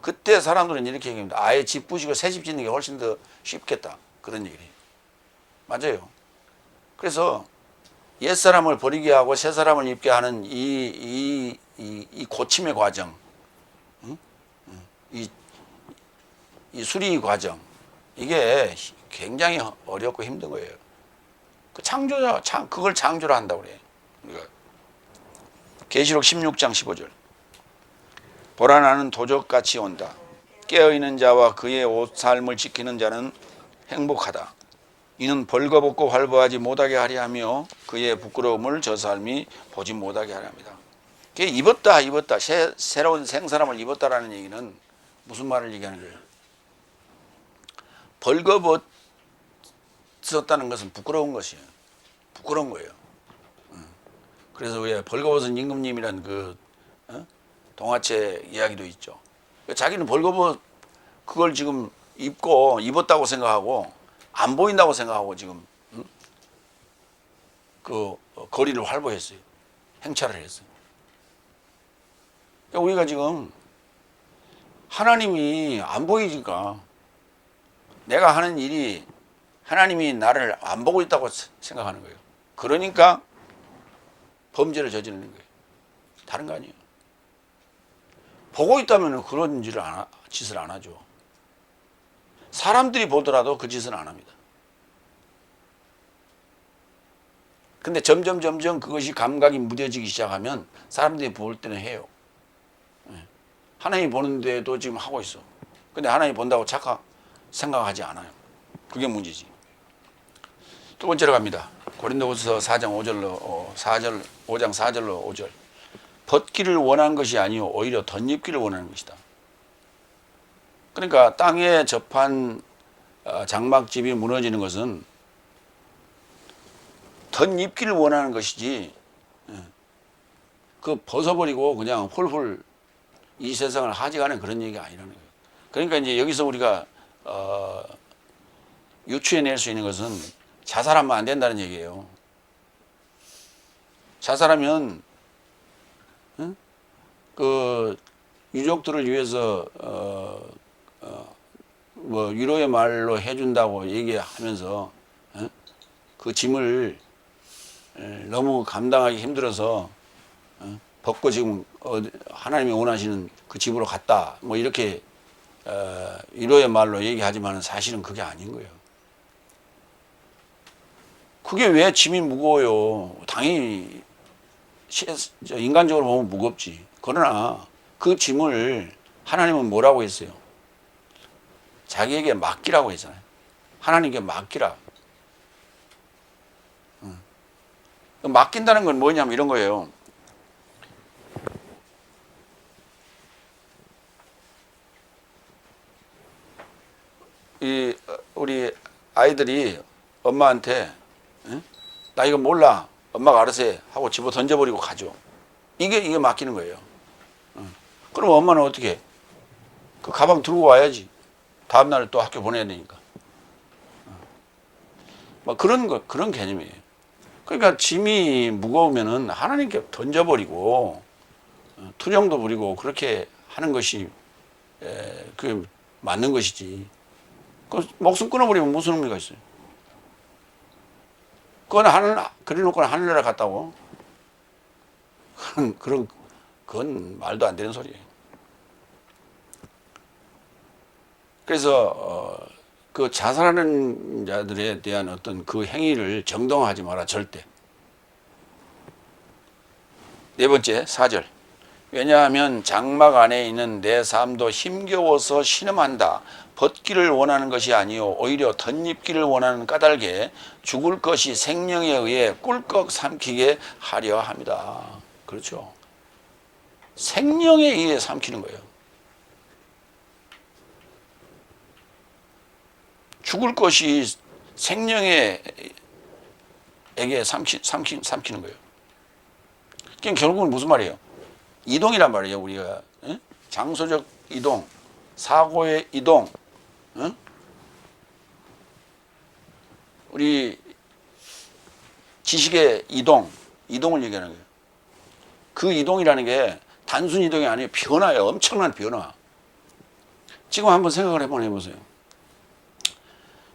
Speaker 1: 그때 사람들은 이렇게 얘기합니다. 아예 집 부시고 새 집 짓는 게 훨씬 더 쉽겠다, 그런 얘기예요. 맞아요. 그래서 옛사람을 버리게 하고 새사람을 입게 하는 이 고침의 과정, 이 수리 과정, 이게 굉장히 어렵고 힘든 거예요. 그 그걸 창조라 한다고 그래요. 계시록 16장 15절. 보라 나는 도적같이 온다. 깨어있는 자와 그의 옷 삶을 지키는 자는 행복하다. 이는 벌거벗고 활보하지 못하게 하려 하며 그의 부끄러움을 저 삶이 보지 못하게 하려 합니다. 입었다 새로운 생사람을 입었다라는 얘기는 무슨 말을 얘기하는 거예요? 벌거벗었다는 것은 부끄러운 것이에요. 부끄러운 거예요. 그래서 왜 벌거벗은 임금님이란 그 동화책 이야기도 있죠. 자기는 그걸 지금 입었다고 생각하고 안 보인다고 생각하고 지금 그 거리를 활보했어요. 행차를 했어요. 그러니까 우리가 지금 하나님이 안 보이니까 내가 하는 일이 하나님이 나를 안 보고 있다고 생각하는 거예요. 그러니까 범죄를 저지르는 거예요. 다른 거 아니에요. 보고 있다면 그런 짓을 안 하죠. 사람들이 보더라도 그 짓은 안 합니다. 근데 점점 그것이 감각이 무뎌지기 시작하면 사람들이 볼 때는 해요. 하나님이 보는데도 지금 하고 있어. 근데 하나님이 본다고 생각하지 않아요. 그게 문제지. 두 번째로 갑니다. 고린도후서 4장 4절로 5절. 벗기를 원하는 것이 아니요 오히려 덧입기를 원하는 것이다. 그러니까 땅에 접한 장막집이 무너지는 것은 덧입기를 원하는 것이지, 그 벗어버리고 그냥 훌훌 이 세상을 하직하는 그런 얘기가 아니라는 거예요. 그러니까 이제 여기서 우리가 유추해낼 수 있는 것은 자살하면 안 된다는 얘기예요. 자살하면 그 유족들을 위해서 뭐 위로의 말로 해준다고 얘기하면서 그 짐을 너무 감당하기 힘들어서 벗고 지금 하나님이 원하시는 그 집으로 갔다 뭐 이렇게 위로의 말로 얘기하지만 사실은 그게 아닌 거예요. 그게 왜 짐이 무거워요? 당연히 인간적으로 보면 무겁지. 그러나 그 짐을 하나님은 뭐라고 했어요? 자기에게 맡기라고 했잖아요. 하나님께 맡기라. 맡긴다는 건 뭐냐면 이런 거예요. 우리 아이들이 엄마한테 나 이거 몰라 엄마가 알아서 해 하고 집어 던져버리고 가죠. 이게 맡기는 거예요. 그럼 엄마는 어떻게 해? 그 가방 들고 와야지. 다음날 또 학교 보내야 되니까. 뭐 그런 개념이에요. 그러니까 짐이 무거우면은 하나님께 던져버리고 투정도 부리고 그렇게 하는 것이 그 맞는 것이지. 그 목숨 끊어버리면 무슨 의미가 있어요? 그래놓고 하늘나라 갔다고? 그건 말도 안 되는 소리예요. 그래서 그 자살하는 자들에 대한 어떤 그 행위를 정당화하지 마라, 절대. 네 번째, 4절. 왜냐하면 장막 안에 있는 내 삶도 힘겨워서 신음한다. 벗기를 원하는 것이 아니요 오히려 덧입기를 원하는 까닭에 죽을 것이 생명에 의해 꿀꺽 삼키게 하려 합니다. 그렇죠. 생명에 의해 삼키는 거예요. 죽을 것이 생명에게 삼키는 거예요. 그러니까 결국은 무슨 말이에요? 이동이란 말이에요. 우리가 장소적 이동, 사고의 이동, 우리 지식의 이동을 얘기하는 거예요. 그 이동이라는 게 단순 이동이 아니에요. 변화예요. 엄청난 변화. 지금 한번 생각을 해보세요.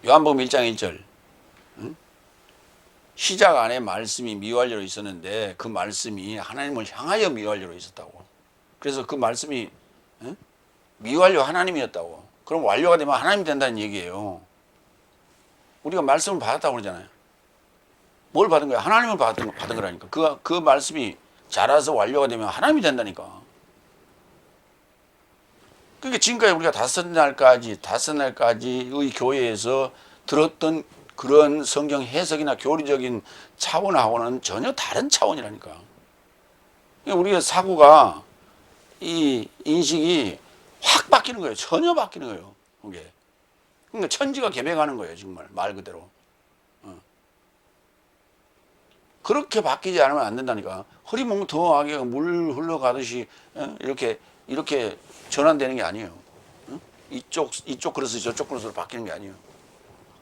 Speaker 1: 요한복음 1장 1절. 시작 안에 말씀이 미완료로 있었는데 그 말씀이 하나님을 향하여 미완료로 있었다고. 그래서 그 말씀이 미완료 하나님이었다고. 그럼 완료가 되면 하나님이 된다는 얘기예요. 우리가 말씀을 받았다고 그러잖아요. 뭘 받은 거야? 하나님을 받은 거라니까. 그 말씀이 자라서 완료가 되면 하나님이 된다니까. 그러니까 지금까지 우리가 다섯 날까지의 교회에서 들었던 그런 성경 해석이나 교리적인 차원하고는 전혀 다른 차원이라니까. 그러니까 우리의 사고가, 이 인식이 확 바뀌는 거예요. 전혀 바뀌는 거예요. 그게. 그러니까 천지가 개벽하는 거예요. 정말 말 그대로. 그렇게 바뀌지 않으면 안 된다니까. 흐리멍텅하게 물 흘러가듯이 이렇게 전환되는 게 아니에요. 이쪽 그릇이 저쪽 그릇으로 바뀌는 게 아니에요.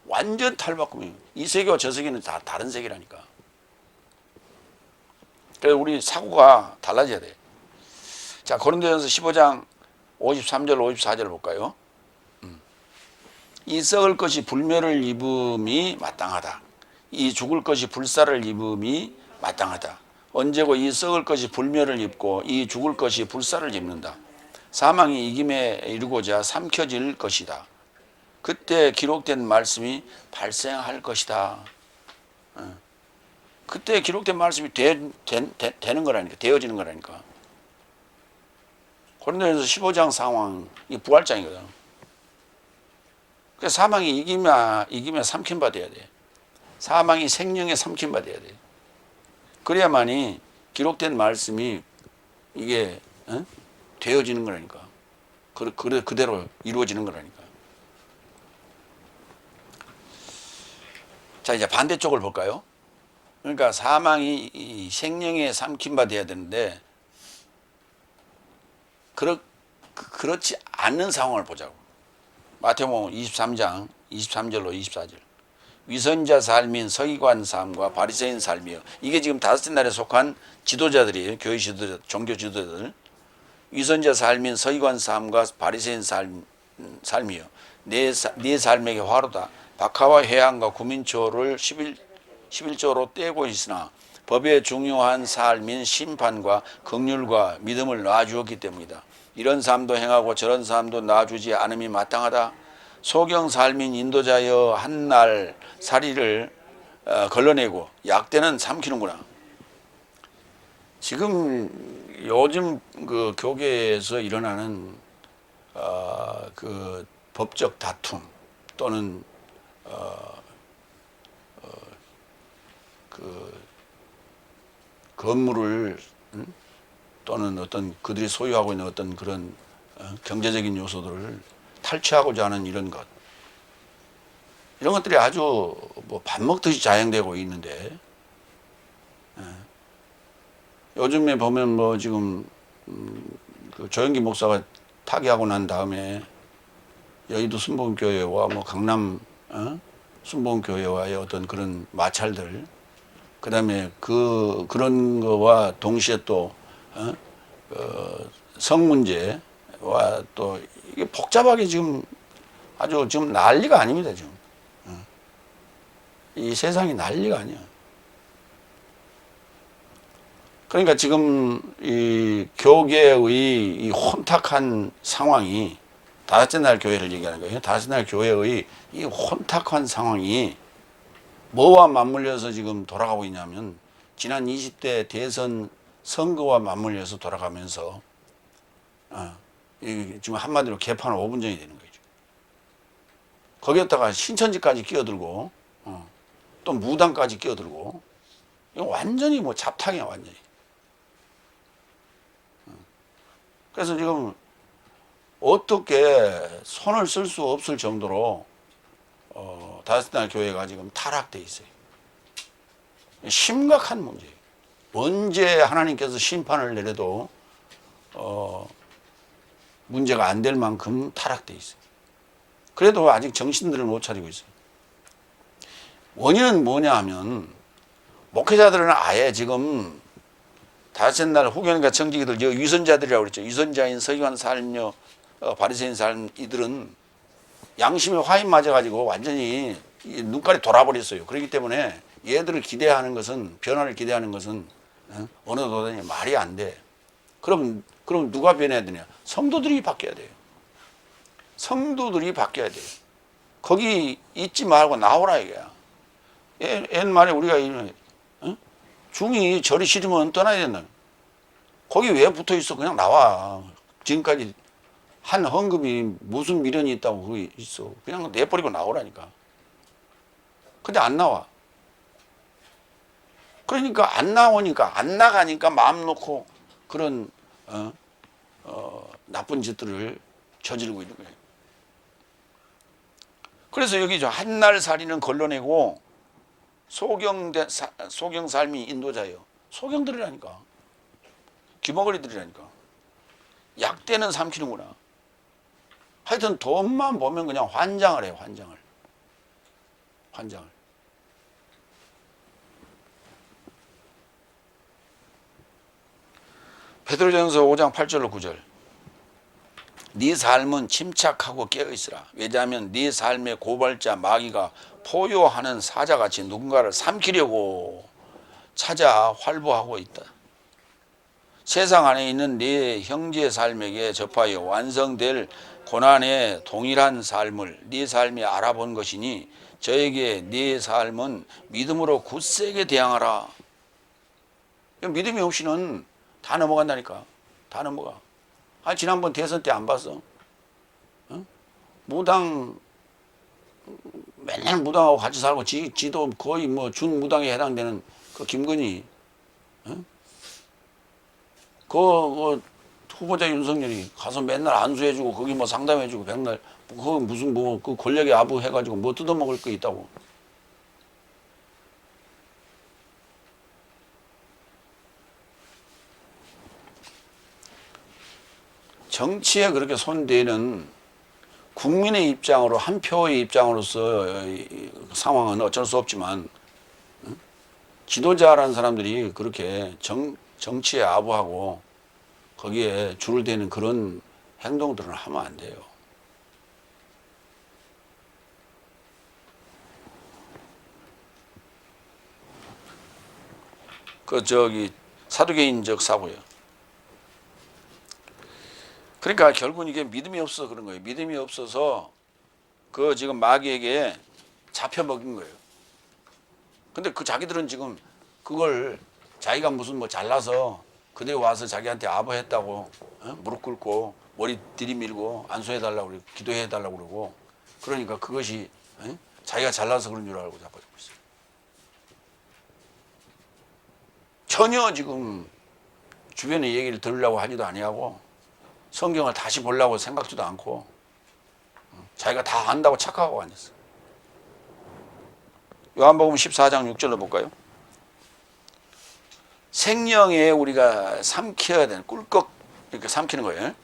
Speaker 1: 완전 탈바꿈이에요. 이 세계와 저 세계는 다 다른 세계라니까. 그래서 우리 사고가 달라져야 돼. 자, 고린도전서 15장 53절 54절 볼까요? 이 썩을 것이 불멸을 입음이 마땅하다. 이 죽을 것이 불사를 입음이 마땅하다. 언제고 이 썩을 것이 불멸을 입고 이 죽을 것이 불사를 입는다. 사망이 이김에 이르고자 삼켜질 것이다. 그때 기록된 말씀이 발생할 것이다. 그때 기록된 말씀이 되는 거라니까. 되어지는 거라니까. 고린도전서 15장 상황이 부활장이거든. 그래서 사망이 이기면 삼킴받아야 돼. 사망이 생명에 삼킴받아야 돼. 그래야만이 기록된 말씀이 이게 되어지는 거라니까. 그대로 이루어지는 거라니까. 자, 이제 반대쪽을 볼까요? 그러니까 사망이 이 생명에 삼킴받아야 되는데 그렇지 않는 상황을 보자고. 마태복음 23장 23절로 24절. 위선자 삶인 서기관 삶과 바리새인 삶이요. 이게 지금 다섯째 날에 속한 지도자들이에요. 교회 지도자, 종교 지도자들. 위선자 삶인 서기관 삶과 바리새인 삶이요. 네 삶에게 화로다. 박하와 회양과 구민초를 11조로 떼고 있으나 법의 중요한 삶인 심판과 긍휼과 믿음을 놔주었기 때문이다. 이런 삶도 행하고 저런 삶도 놔주지 않음이 마땅하다. 소경 삶인 인도자여 한날 살이를 걸러내고 약대는 삼키는구나. 지금 요즘 그 교계에서 일어나는 그 법적 다툼 또는 그 건물을 또는 어떤 그들이 소유하고 있는 어떤 그런 경제적인 요소들을 탈취하고자 하는 이런 것, 이런 것들이 아주 뭐 밥 먹듯이 자행되고 있는데, 요즘에 보면 뭐 지금 그 조영기 목사가 타계하고 난 다음에 여의도 순복음교회와 뭐 강남 순복음교회와의 어떤 그런 마찰들, 그 다음에 그런 거와 동시에 또 성 문제와 또 이게 복잡하게 지금 아주 지금 난리가 아닙니다. 지금 이 세상이 난리가 아니야. 그러니까 지금 이 교계의 이 혼탁한 상황이, 다섯째 날 교회를 얘기하는 거예요. 다섯째 날 교회의 이 혼탁한 상황이 뭐와 맞물려서 지금 돌아가고 있냐면, 지난 20대 대선 선거와 맞물려서 돌아가면서 지금 한마디로 개판 5분전이 되는 거죠. 거기에다가 신천지까지 끼어들고 또 무당까지 끼어들고, 이거 완전히 뭐 잡탕이야 완전히. 그래서 지금 어떻게 손을 쓸 수 없을 정도로 다섯째 날 교회가 지금 타락돼 있어요. 심각한 문제예요. 언제 하나님께서 심판을 내려도 문제가 안 될 만큼 타락돼 있어요. 그래도 아직 정신들을 못 차리고 있어요. 원인은 뭐냐 하면, 목회자들은 아예 지금 다섯째 날 후견과 청지기들, 위선자들이라고 그랬죠. 위선자인 서기관 삶녀, 바리새인 삶, 이들은 양심에 화인 맞아가지고 완전히 눈깔이 돌아버렸어요. 그렇기 때문에 얘들을 기대하는 것은, 변화를 기대하는 것은 어느 도단이 말이 안 돼. 그럼 누가 변해야 되냐? 성도들이 바뀌어야 돼요. 성도들이 바뀌어야 돼요. 거기 있지 말고 나오라 이거야. 옛말에 우리가 중이 절이 싫으면 떠나야 된다. 거기 왜 붙어 있어? 그냥 나와. 지금까지 한 헌금이 무슨 미련이 있다고 거기 있어. 그냥 내버리고 나오라니까. 근데 안 나와. 그러니까 안 나오니까, 안 나가니까 마음 놓고 그런 나쁜 짓들을 저지르고 있는 거예요. 그래서 여기 한날 살이는 걸러내고 소경 삶이 인도자예요. 소경들이라니까. 귀머거리들이라니까. 약대는 삼키는구나. 하여튼 돈만 보면 그냥 환장을 해요. 환장을. 베드로전서 5장 8절로 9절. 네 삶은 침착하고 깨어있으라. 왜냐하면 네 삶의 고발자 마귀가 포효하는 사자같이 누군가를 삼키려고 찾아 활보하고 있다. 세상 안에 있는 네 형제 삶에게 접하여 완성될 고난에 동일한 삶을 네 삶이 알아본 것이니 저에게 네 삶은 믿음으로 굳세게 대항하라. 믿음이 없이는 다 넘어간다니까. 다 넘어가. 지난번 대선 때 안 봤어? 어? 무당 맨날 무당하고 같이 살고 지도 거의 뭐 준무당에 해당되는 그 김건희, 그 후보자 윤석열이 가서 맨날 안수해주고 거기 뭐 상담해주고 맨날 그 무슨 뭐 그 권력에 아부해가지고 뭐 뜯어먹을 거 있다고. 정치에 그렇게 손대는 국민의 입장으로 한 표의 입장으로서 상황은 어쩔 수 없지만 지도자라는 사람들이 그렇게 정치에 아부하고 거기에 줄을 대는 그런 행동들은 하면 안 돼요. 사두개인적 사고예요. 그러니까 결국은 이게 믿음이 없어서 그런 거예요. 믿음이 없어서 지금 마귀에게 잡혀 먹인 거예요. 근데 자기들은 지금 그걸 자기가 무슨 뭐 잘나서 그대 와서 자기한테 아부했다고 무릎 꿇고 머리 들이밀고 안수해달라고 그러고 기도해달라고 그러고 그러니까 그것이 자기가 잘나서 그런 줄 알고 자빠지고 있어요. 전혀 지금 주변의 얘기를 들으려고 하지도 아니하고 성경을 다시 보려고 생각지도 않고 자기가 다 안다고 착각하고 앉았어요. 요한복음 14장 6절로 볼까요? 생명에 우리가 삼켜야 되는 꿀꺽 이렇게 삼키는 거예요.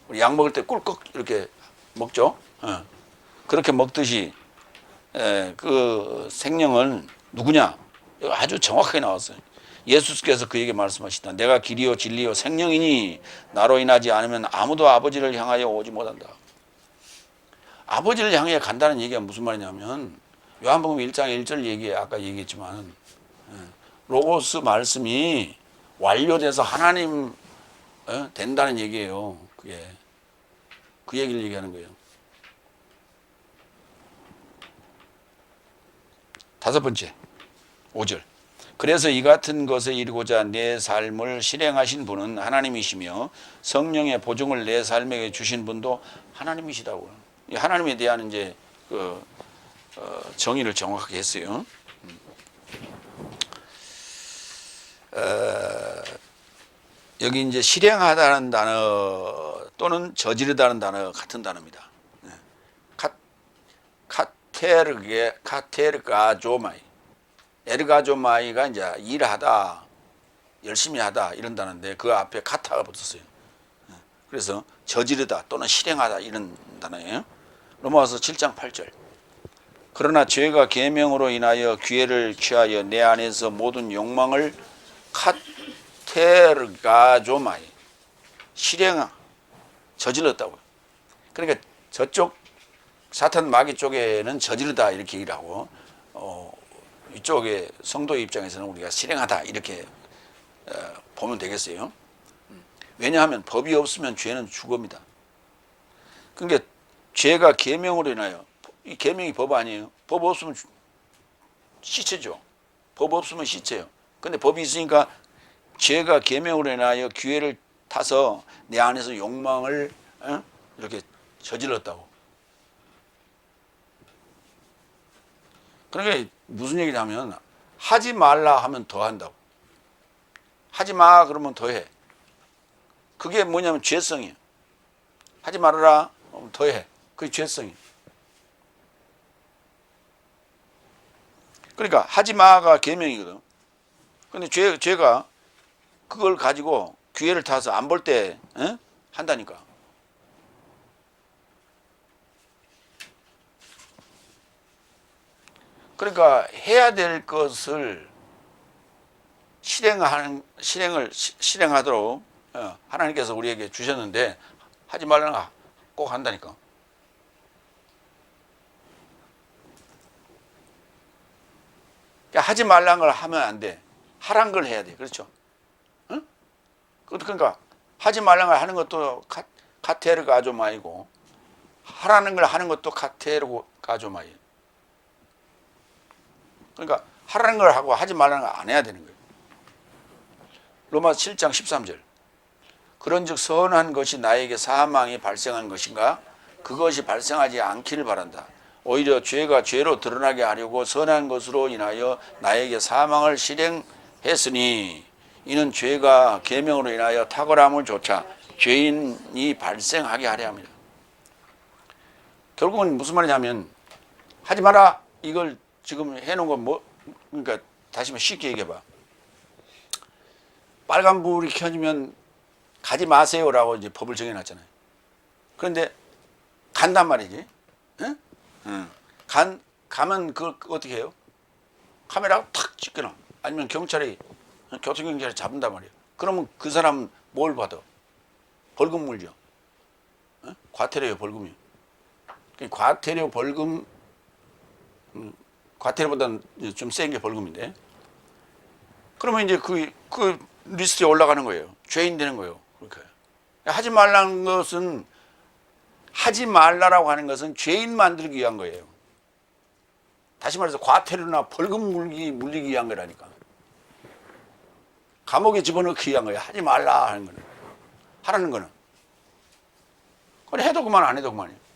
Speaker 1: 우리 약 먹을 때 꿀꺽 이렇게 먹죠. 그렇게 먹듯이 그 생명은 누구냐? 아주 정확하게 나왔어요. 예수께서 그에게 말씀하시다. 내가 길이요 진리요 생명이니 나로 인하지 않으면 아무도 아버지를 향하여 오지 못한다. 아버지를 향해 간다는 얘기가 무슨 말이냐면 요한복음 1장 1절 얘기 아까 얘기했지만 로고스 말씀이 완료돼서 하나님 된다는 얘기예요. 그게 그 얘기를 얘기하는 거예요. 다섯 번째 5절. 그래서 이 같은 것에 이르고자 내 삶을 실행하신 분은 하나님이시며 성령의 보증을 내 삶에게 주신 분도 하나님이시다고. 하나님에 대한 이제 정의를 정확하게 했어요. 여기 이제 실행하다는 단어 또는 저지르다는 단어 같은 단어입니다. 카테르가조마이. 에르가조마이가 이제 일하다, 열심히 하다 이런 단어인데 그 앞에 카타가 붙었어요. 그래서 저지르다 또는 실행하다 이런 단어예요. 로마서 7장 8절. 그러나 죄가 계명으로 인하여 기회를 취하여 내 안에서 모든 욕망을 카테르가조마이 저질렀다고요. 그러니까 저쪽 사탄 마귀 쪽에는 저지르다 이렇게 얘기하고 이쪽에 성도의 입장에서는 우리가 실행하다 이렇게 보면 되겠어요. 왜냐하면 법이 없으면 죄는 죽음이다. 그러니까 죄가 계명으로 인하여 이 계명이 법 아니에요. 법 없으면 시체죠. 법 없으면 시체예요. 근데 법이 있으니까 죄가 계명으로 인하여 기회를 타서 내 안에서 욕망을 이렇게 저질렀다고. 그러니까 무슨 얘기냐면 하지 말라 하면 더 한다고. 하지 마 그러면 더 해. 그게 뭐냐면 죄성이에요. 하지 말아라 하면 더 해. 그게 죄성이에요. 그러니까 하지 마가 계명이거든. 근데 죄가 그걸 가지고 기회를 타서 안 볼 때 한다니까. 그러니까 해야 될 것을 실행하도록 하나님께서 우리에게 주셨는데 하지 말라는 꼭 한다니까. 그러니까 하지 말라는 걸 하면 안 돼. 하란 걸 해야 돼. 그렇죠? 응? 그러니까 하지 말라는 걸 하는 것도 카테르가조마이고 하라는 걸 하는 것도 카테르가조마이에요. 그러니까 하라는 걸 하고 하지 말라는 걸 안 해야 되는 거예요. 로마서 7장 13절. 그런즉 선한 것이 나에게 사망이 발생한 것인가? 그것이 발생하지 않기를 바란다. 오히려 죄가 죄로 드러나게 하려고 선한 것으로 인하여 나에게 사망을 실행했으니 이는 죄가 계명으로 인하여 탁월함을 조차 죄인이 발생하게 하려 합니다. 결국은 무슨 말이냐면 하지 마라 이걸 지금 해놓은 건 뭐, 그러니까 다시 한번 쉽게 얘기해봐. 빨간불이 켜지면 가지 마세요라고 이제 법을 정해놨잖아요. 그런데 간단 말이지. 응? 응. 가면 그걸 어떻게 해요? 카메라가 탁 찍거나 아니면 경찰이 교통경찰이 잡는단 말이에요. 그러면 그 사람은 뭘 받아? 벌금 물죠. 응? 과태료예요, 벌금이요. 과태료 벌금, 과태료보다는 좀 센 게 벌금인데. 그러면 이제 그 리스트에 올라가는 거예요. 죄인 되는 거예요. 그렇게. 하지 말라는 것은, 하지 말라라고 하는 것은 죄인 만들기 위한 거예요. 다시 말해서 과태료나 벌금 물리기 위한 거라니까. 감옥에 집어넣기 위한 거예요. 하지 말라 하는 거는. 하라는 거는. 그래 해도 그만 안 해도 그만이에요.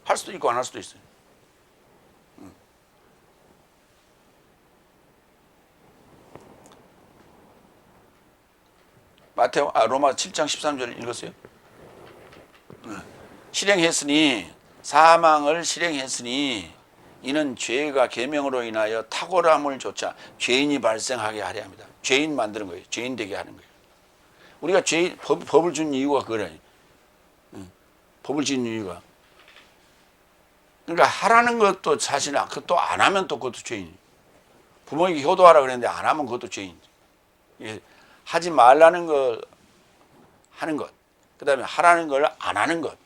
Speaker 1: 할 수도 있고 안 할 수도 있어요. 로마 7장 13절 읽었어요? 실행했으니 사망을 실행했으니 이는 죄가 계명으로 인하여 탁월함을 조차 죄인이 발생하게 하려 합니다. 죄인 만드는 거예요. 죄인 되게 하는 거예요. 우리가 법을 준 이유가 그거라니. 법을 준 이유가. 그러니까 하라는 것도 사실 그것도 안 하면 또 그것도 죄인이에요. 부모에게 효도하라 그랬는데 안 하면 그것도 죄인이에요. 하지 말라는 걸 하는 것, 그 다음에 하라는 걸 안 하는 것,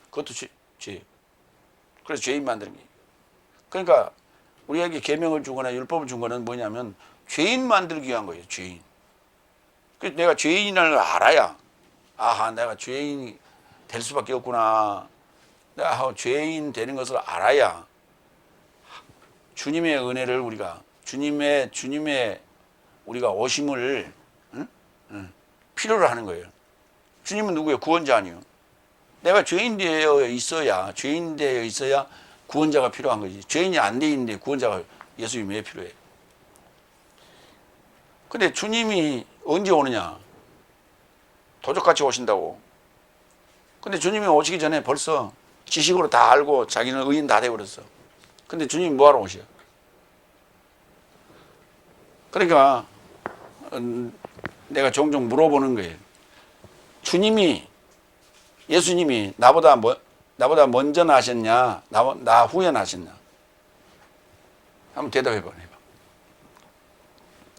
Speaker 1: 그것도 죄예요. 그래서 죄인 만드는 게. 그러니까 우리에게 계명을 주거나 율법을 준 거는 뭐냐면 죄인 만들기 위한 거예요. 죄인. 그래서 내가 죄인을 알아야 아하 내가 죄인이 될 수밖에 없구나. 내가 죄인 되는 것을 알아야 주님의 은혜를 우리가 주님의 우리가 오심을 필요로 하는 거예요. 주님은 누구예요? 구원자 아니에요. 내가 죄인 되어 있어야 구원자가 필요한 거지. 죄인이 안 돼 있는데 구원자가 예수님이 왜 필요해? 근데 주님이 언제 오느냐? 도적같이 오신다고. 근데 주님이 오시기 전에 벌써 지식으로 다 알고 자기는 의인 다 되어버렸어. 근데 주님이 뭐하러 오셔? 그러니까 내가 종종 물어보는 거예요. 예수님이 나보다 먼저 나셨냐? 나 후에 나셨냐? 한번 대답해봐.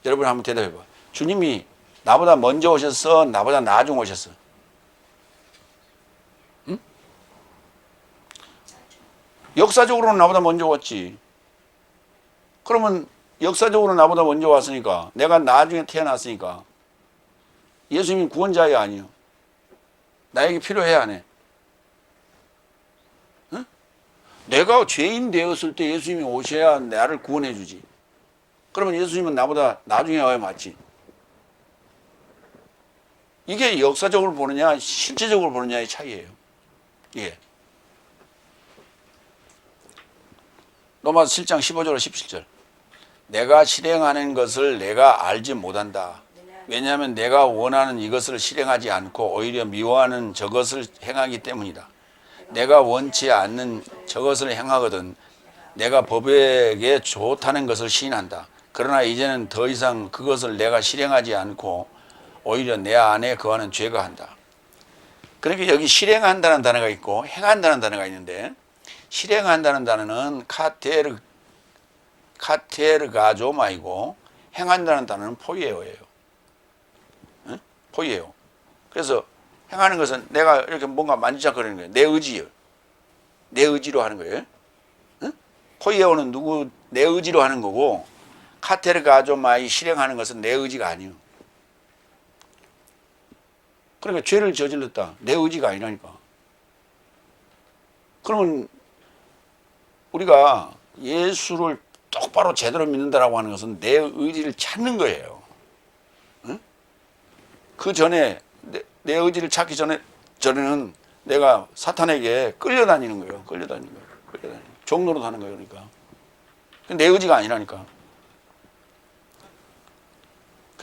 Speaker 1: 여러분 한번 대답해봐. 주님이 나보다 먼저 오셨어? 나보다 나중 오셨어? 응? 역사적으로는 나보다 먼저 왔지. 그러면 역사적으로 나보다 먼저 왔으니까 내가 나중에 태어났으니까 예수님이 구원자야 아니요? 나에게 필요해 안 해? 응? 내가 죄인 되었을 때 예수님이 오셔야 나를 구원해 주지. 그러면 예수님은 나보다 나중에 와야 맞지. 이게 역사적으로 보느냐 실제적으로 보느냐의 차이예요. 예. 로마서 7장 15절 17절. 내가 실행하는 것을 내가 알지 못한다. 왜냐하면 내가 원하는 이것을 실행하지 않고 오히려 미워하는 저것을 행하기 때문이다. 내가 원치 않는 저것을 행하거든 내가 법에게 좋다는 것을 시인한다. 그러나 이제는 더 이상 그것을 내가 실행하지 않고 오히려 내 안에 거하는 죄가 한다. 그러니까 여기 실행한다는 단어가 있고 행한다는 단어가 있는데 실행한다는 단어는 카테르가조마이고 행한다는 단어는 포이에오예요. 포이에오. 그래서 행하는 것은 내가 이렇게 뭔가 만지작거리는 거예요. 내 의지요. 내 의지로 하는 거예요. 포이에오는 내 의지로 하는 거고 카테르가조마이 실행하는 것은 내 의지가 아니에요. 그러니까 죄를 저질렀다. 내 의지가 아니라니까. 그러면 우리가 예수를 똑바로 제대로 믿는다라고 하는 것은 내 의지를 찾는 거예요. 응? 그 전에 내 의지를 찾기 전에는 내가 사탄에게 끌려다니는 거예요. 끌려다니는 거예요. 종로로 하는 거예요. 그러니까 내 의지가 아니라니까.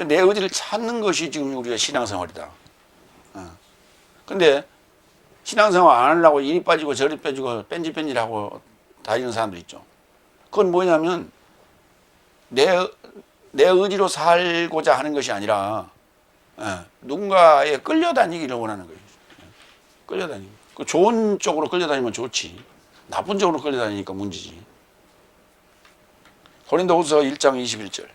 Speaker 1: 내 의지를 찾는 것이 지금 우리가 신앙생활이다. 근데 신앙생활 안 하려고 이리 빠지고 저리 빠지고 뺀질뺀질하고 다니는 사람도 있죠. 그건 뭐냐면 내 의지로 살고자 하는 것이 아니라 누군가에 끌려다니기를 원하는 거예요. 끌려다니기. 그 좋은 쪽으로 끌려다니면 좋지. 나쁜 쪽으로 끌려다니니까 문제지. 고린도후서 1장 21절.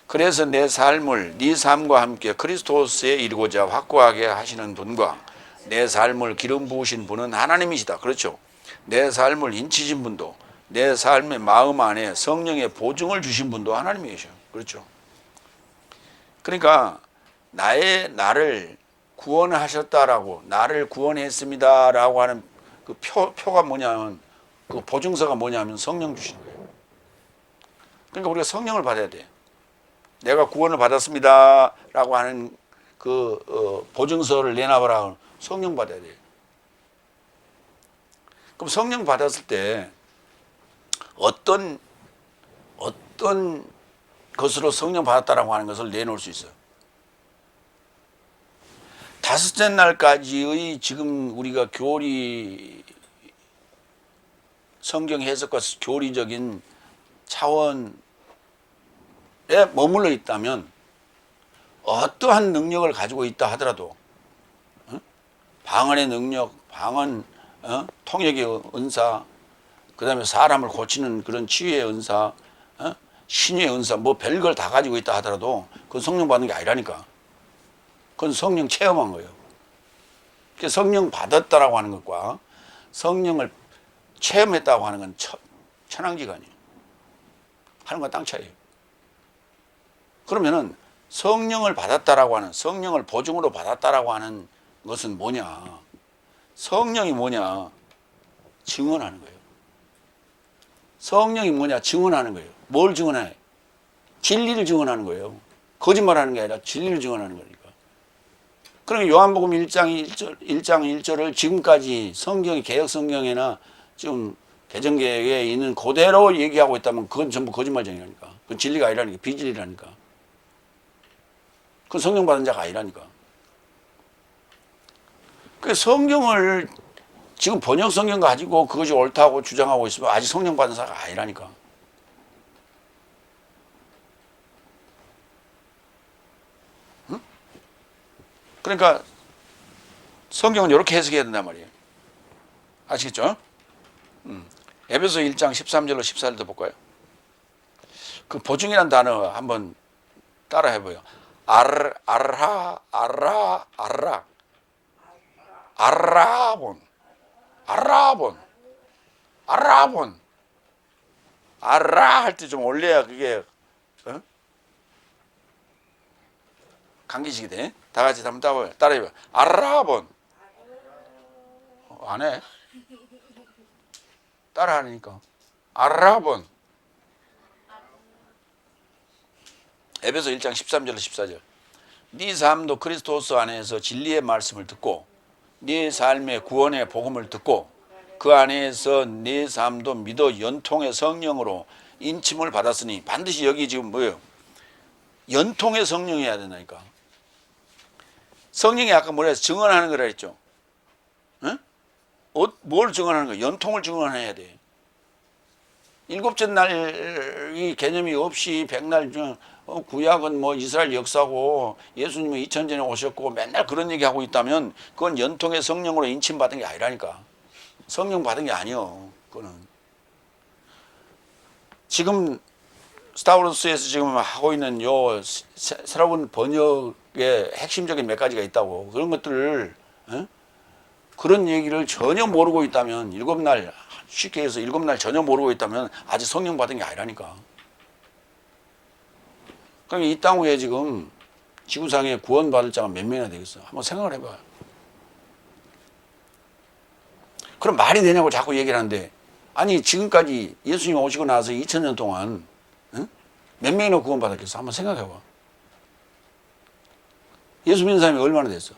Speaker 1: 그래서 내 삶을 네 삶과 함께 그리스도스에 이르고자 확고하게 하시는 분과 내 삶을 기름 부으신 분은 하나님이시다. 그렇죠. 내 삶을 인치신 분도 내 삶의 마음 안에 성령의 보증을 주신 분도 하나님이셔. 그렇죠. 그러니까 나를 구원하셨다라고 나를 구원했습니다라고 하는 그 표가 뭐냐면 그 보증서가 뭐냐면 성령 주시는 거예요. 그러니까 우리가 성령을 받아야 돼. 내가 구원을 받았습니다라고 하는 그 보증서를 내놔봐라. 성령 받아야 돼. 그럼 성령 받았을 때 어떤 것으로 성령 받았다라고 하는 것을 내놓을 수 있어요. 다섯째 날까지의 지금 우리가 교리 성경 해석과 교리적인 차원에 머물러 있다면 어떠한 능력을 가지고 있다 하더라도 방언의 능력, 통역의 은사, 그 다음에 사람을 고치는 그런 치유의 은사, 신유의 은사, 뭐 별걸 다 가지고 있다 하더라도 그건 성령 받는 게 아니라니까. 그건 성령 체험한 거예요. 성령 받았다라고 하는 것과 성령을 체험했다고 하는 건 천황지간이에요. 하늘과 땅 차이예요. 그러면은 성령을 받았다라고 하는, 성령을 보증으로 받았다라고 하는 것은 뭐냐? 성령이 뭐냐? 증언하는 거예요. 성령이 뭐냐? 증언하는 거예요. 뭘 증언해? 진리를 증언하는 거예요. 거짓말하는 게 아니라 진리를 증언하는 거니까. 그러니까 요한복음 1장 1절을 지금까지 성경이 개혁 성경이나 지금 개정개혁에 있는 그대로 얘기하고 있다면 그건 전부 거짓말쟁이라니까. 그건 진리가 아니라니까. 비진리라니까. 그건 성령 받은 자가 아니라니까. 그 성경을 지금 번역 성경 가지고 그것이 옳다고 주장하고 있으면 아직 성령 받은 자가 아니라니까. 응? 그러니까 성경은 이렇게 해석해야 된단 말이에요. 아시겠죠? 에베소 1장 13절로 14절도 볼까요? 그 보증이라는 단어 한번 따라 해봐요. 아라본 아라 할 때 좀 올려야 그게 감기식이 돼. 다 같이 한번 따라해봐요. 아라본. 안 해? 따라하니까. 아라본. 에베소 1장 13절로 14절. 네 삶도 그리스도스 안에서 진리의 말씀을 듣고 네 삶의 구원의 복음을 듣고 그 안에서 네 삶도 믿어 연통의 성령으로 인침을 받았으니 반드시 여기 지금 뭐예요? 연통의 성령이어야 된다니까. 성령이 아까 뭐라 했어? 증언하는 거라 했죠. 응? 뭘 증언하는 거야? 연통을 증언해야 돼. 일곱째 날이 개념이 없이 백날 구약은 뭐 이스라엘 역사고 예수님은 2000년 전에 오셨고 맨날 그런 얘기하고 있다면 그건 연통의 성령으로 인침받은 게 아니라니까. 성령 받은 게 아니요. 그거는 지금 스타워르스에서 지금 하고 있는 요 새로운 번역의 핵심적인 몇 가지가 있다고. 그런 것들을 그런 얘기를 전혀 모르고 있다면 일곱 날 쉽게 해서 일곱 날 전혀 모르고 있다면 아직 성령 받은 게 아니라니까. 그럼 이 땅 위에 지금 지구상에 구원받을 자가 몇 명이나 되겠어? 한번 생각을 해봐요. 그럼 말이 되냐고 자꾸 얘기를 하는데, 아니 지금까지 예수님 오시고 나서 2000년 동안 몇 명이나 구원받았겠어? 한번 생각해봐. 예수 믿는 사람이 얼마나 됐어?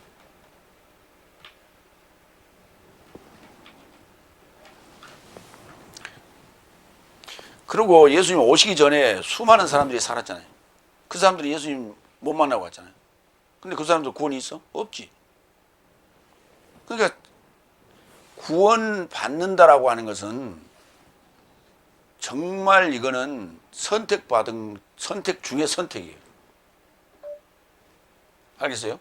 Speaker 1: 그리고 예수님 오시기 전에 수많은 사람들이 살았잖아요. 그 사람들이 예수님 못 만나고 왔잖아요. 근데 그 사람들 구원이 있어? 없지. 그러니까 구원 받는다라고 하는 것은 정말 이거는 선택받은 선택 중에 선택이에요. 알겠어요?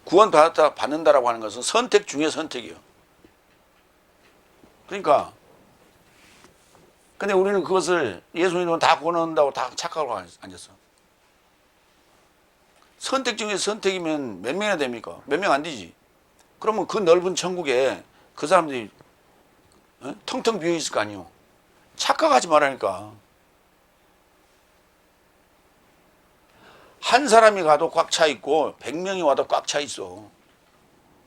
Speaker 1: 구원 받는다라고 하는 것은 선택 중에 선택이에요. 그러니까 근데 우리는 그것을 예수 믿으면 다 구원 얻는다고 다 착각하고 앉았어. 선택 중에 선택이면 몇 명이나 됩니까? 몇 명 안 되지. 그러면 그 넓은 천국에 그 사람들이 텅텅 비어 있을 거 아니에요. 착각하지 말라니까. 한 사람이 가도 꽉 차 있고 100명이 와도 꽉 차 있어.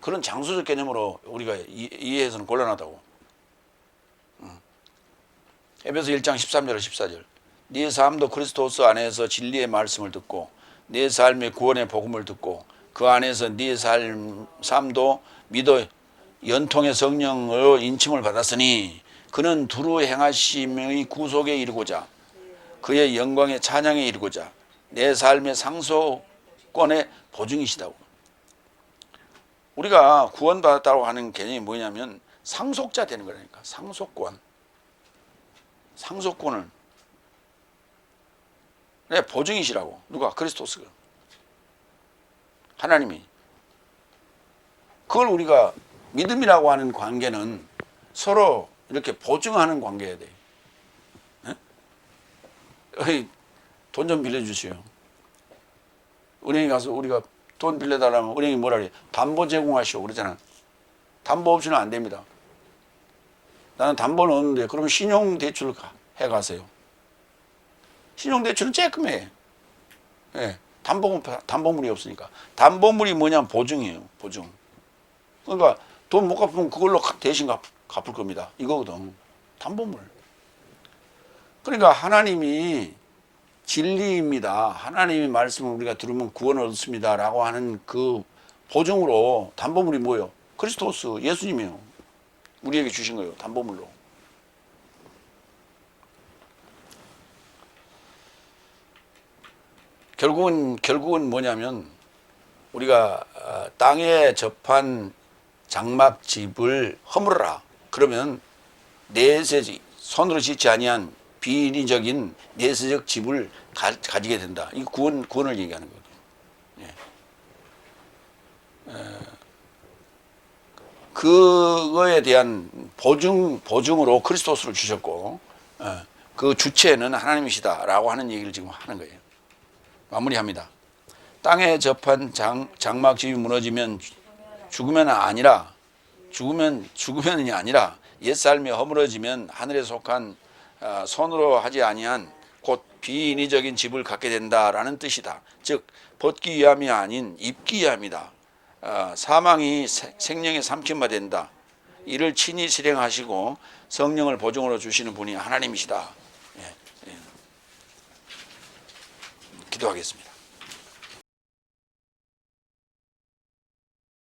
Speaker 1: 그런 장소적 개념으로 우리가 이해해서는 곤란하다고. 에베소 1장 13절 14절. 네 삶도 그리스도스 안에서 진리의 말씀을 듣고 네 삶의 구원의 복음을 듣고 그 안에서 네 삶도 믿어 연통의 성령으로 인침을 받았으니 그는 두루 행하심의 구속에 이르고자 그의 영광의 찬양에 이르고자 내 삶의 상속권의 보증이시다고. 우리가 구원받았다고 하는 개념이 뭐냐면 상속자 되는 거라니까. 상속권을 보증이시라고. 누가? 그리스도스가. 하나님이. 그걸 우리가 믿음이라고 하는 관계는 서로 이렇게 보증하는 관계여야 돼. 돈 좀 빌려주시오. 은행에 가서 우리가 돈 빌려달라면 은행이 뭐라 그래? 담보 제공하시오 그러잖아. 담보 없이는 안 됩니다. 나는 담보는 없는데 그러면 신용대출을 해가세요. 신용대출은 쬐끔해. 예, 담보물이 없으니까. 담보물이 뭐냐면 보증이에요. 보증. 그러니까 돈 못 갚으면 그걸로 대신 갚을 겁니다. 이거거든. 담보물. 그러니까 하나님이 진리입니다. 하나님의 말씀을 우리가 들으면 구원을 얻습니다. 라고 하는 그 보증으로 담보물이 뭐예요? 그리스도스, 예수님이에요. 우리에게 주신 거예요. 담보물로. 결국은 뭐냐면 우리가 땅에 접한 장막집을 허물어라. 그러면 내세적 손으로 짓지 아니한 비인위적인 내세적 집을 가지게 된다. 이 구원을 얘기하는 거거든요. 예. 그거에 대한 보증으로 그리스도스를 주셨고 그 주체는 하나님이시다라고 하는 얘기를 지금 하는 거예요. 마무리합니다. 땅에 접한 장막집이 무너지면 죽으면이 아니라 옛삶이 허물어지면 하늘에 속한 손으로 하지 아니한 곧 비인위적인 집을 갖게 된다라는 뜻이다. 즉 벗기 위함이 아닌 입기 위함이다. 사망이 생명의 삼킴바 된다. 이를 친히 실행하시고 성령을 보증으로 주시는 분이 하나님이시다. 기도하겠습니다.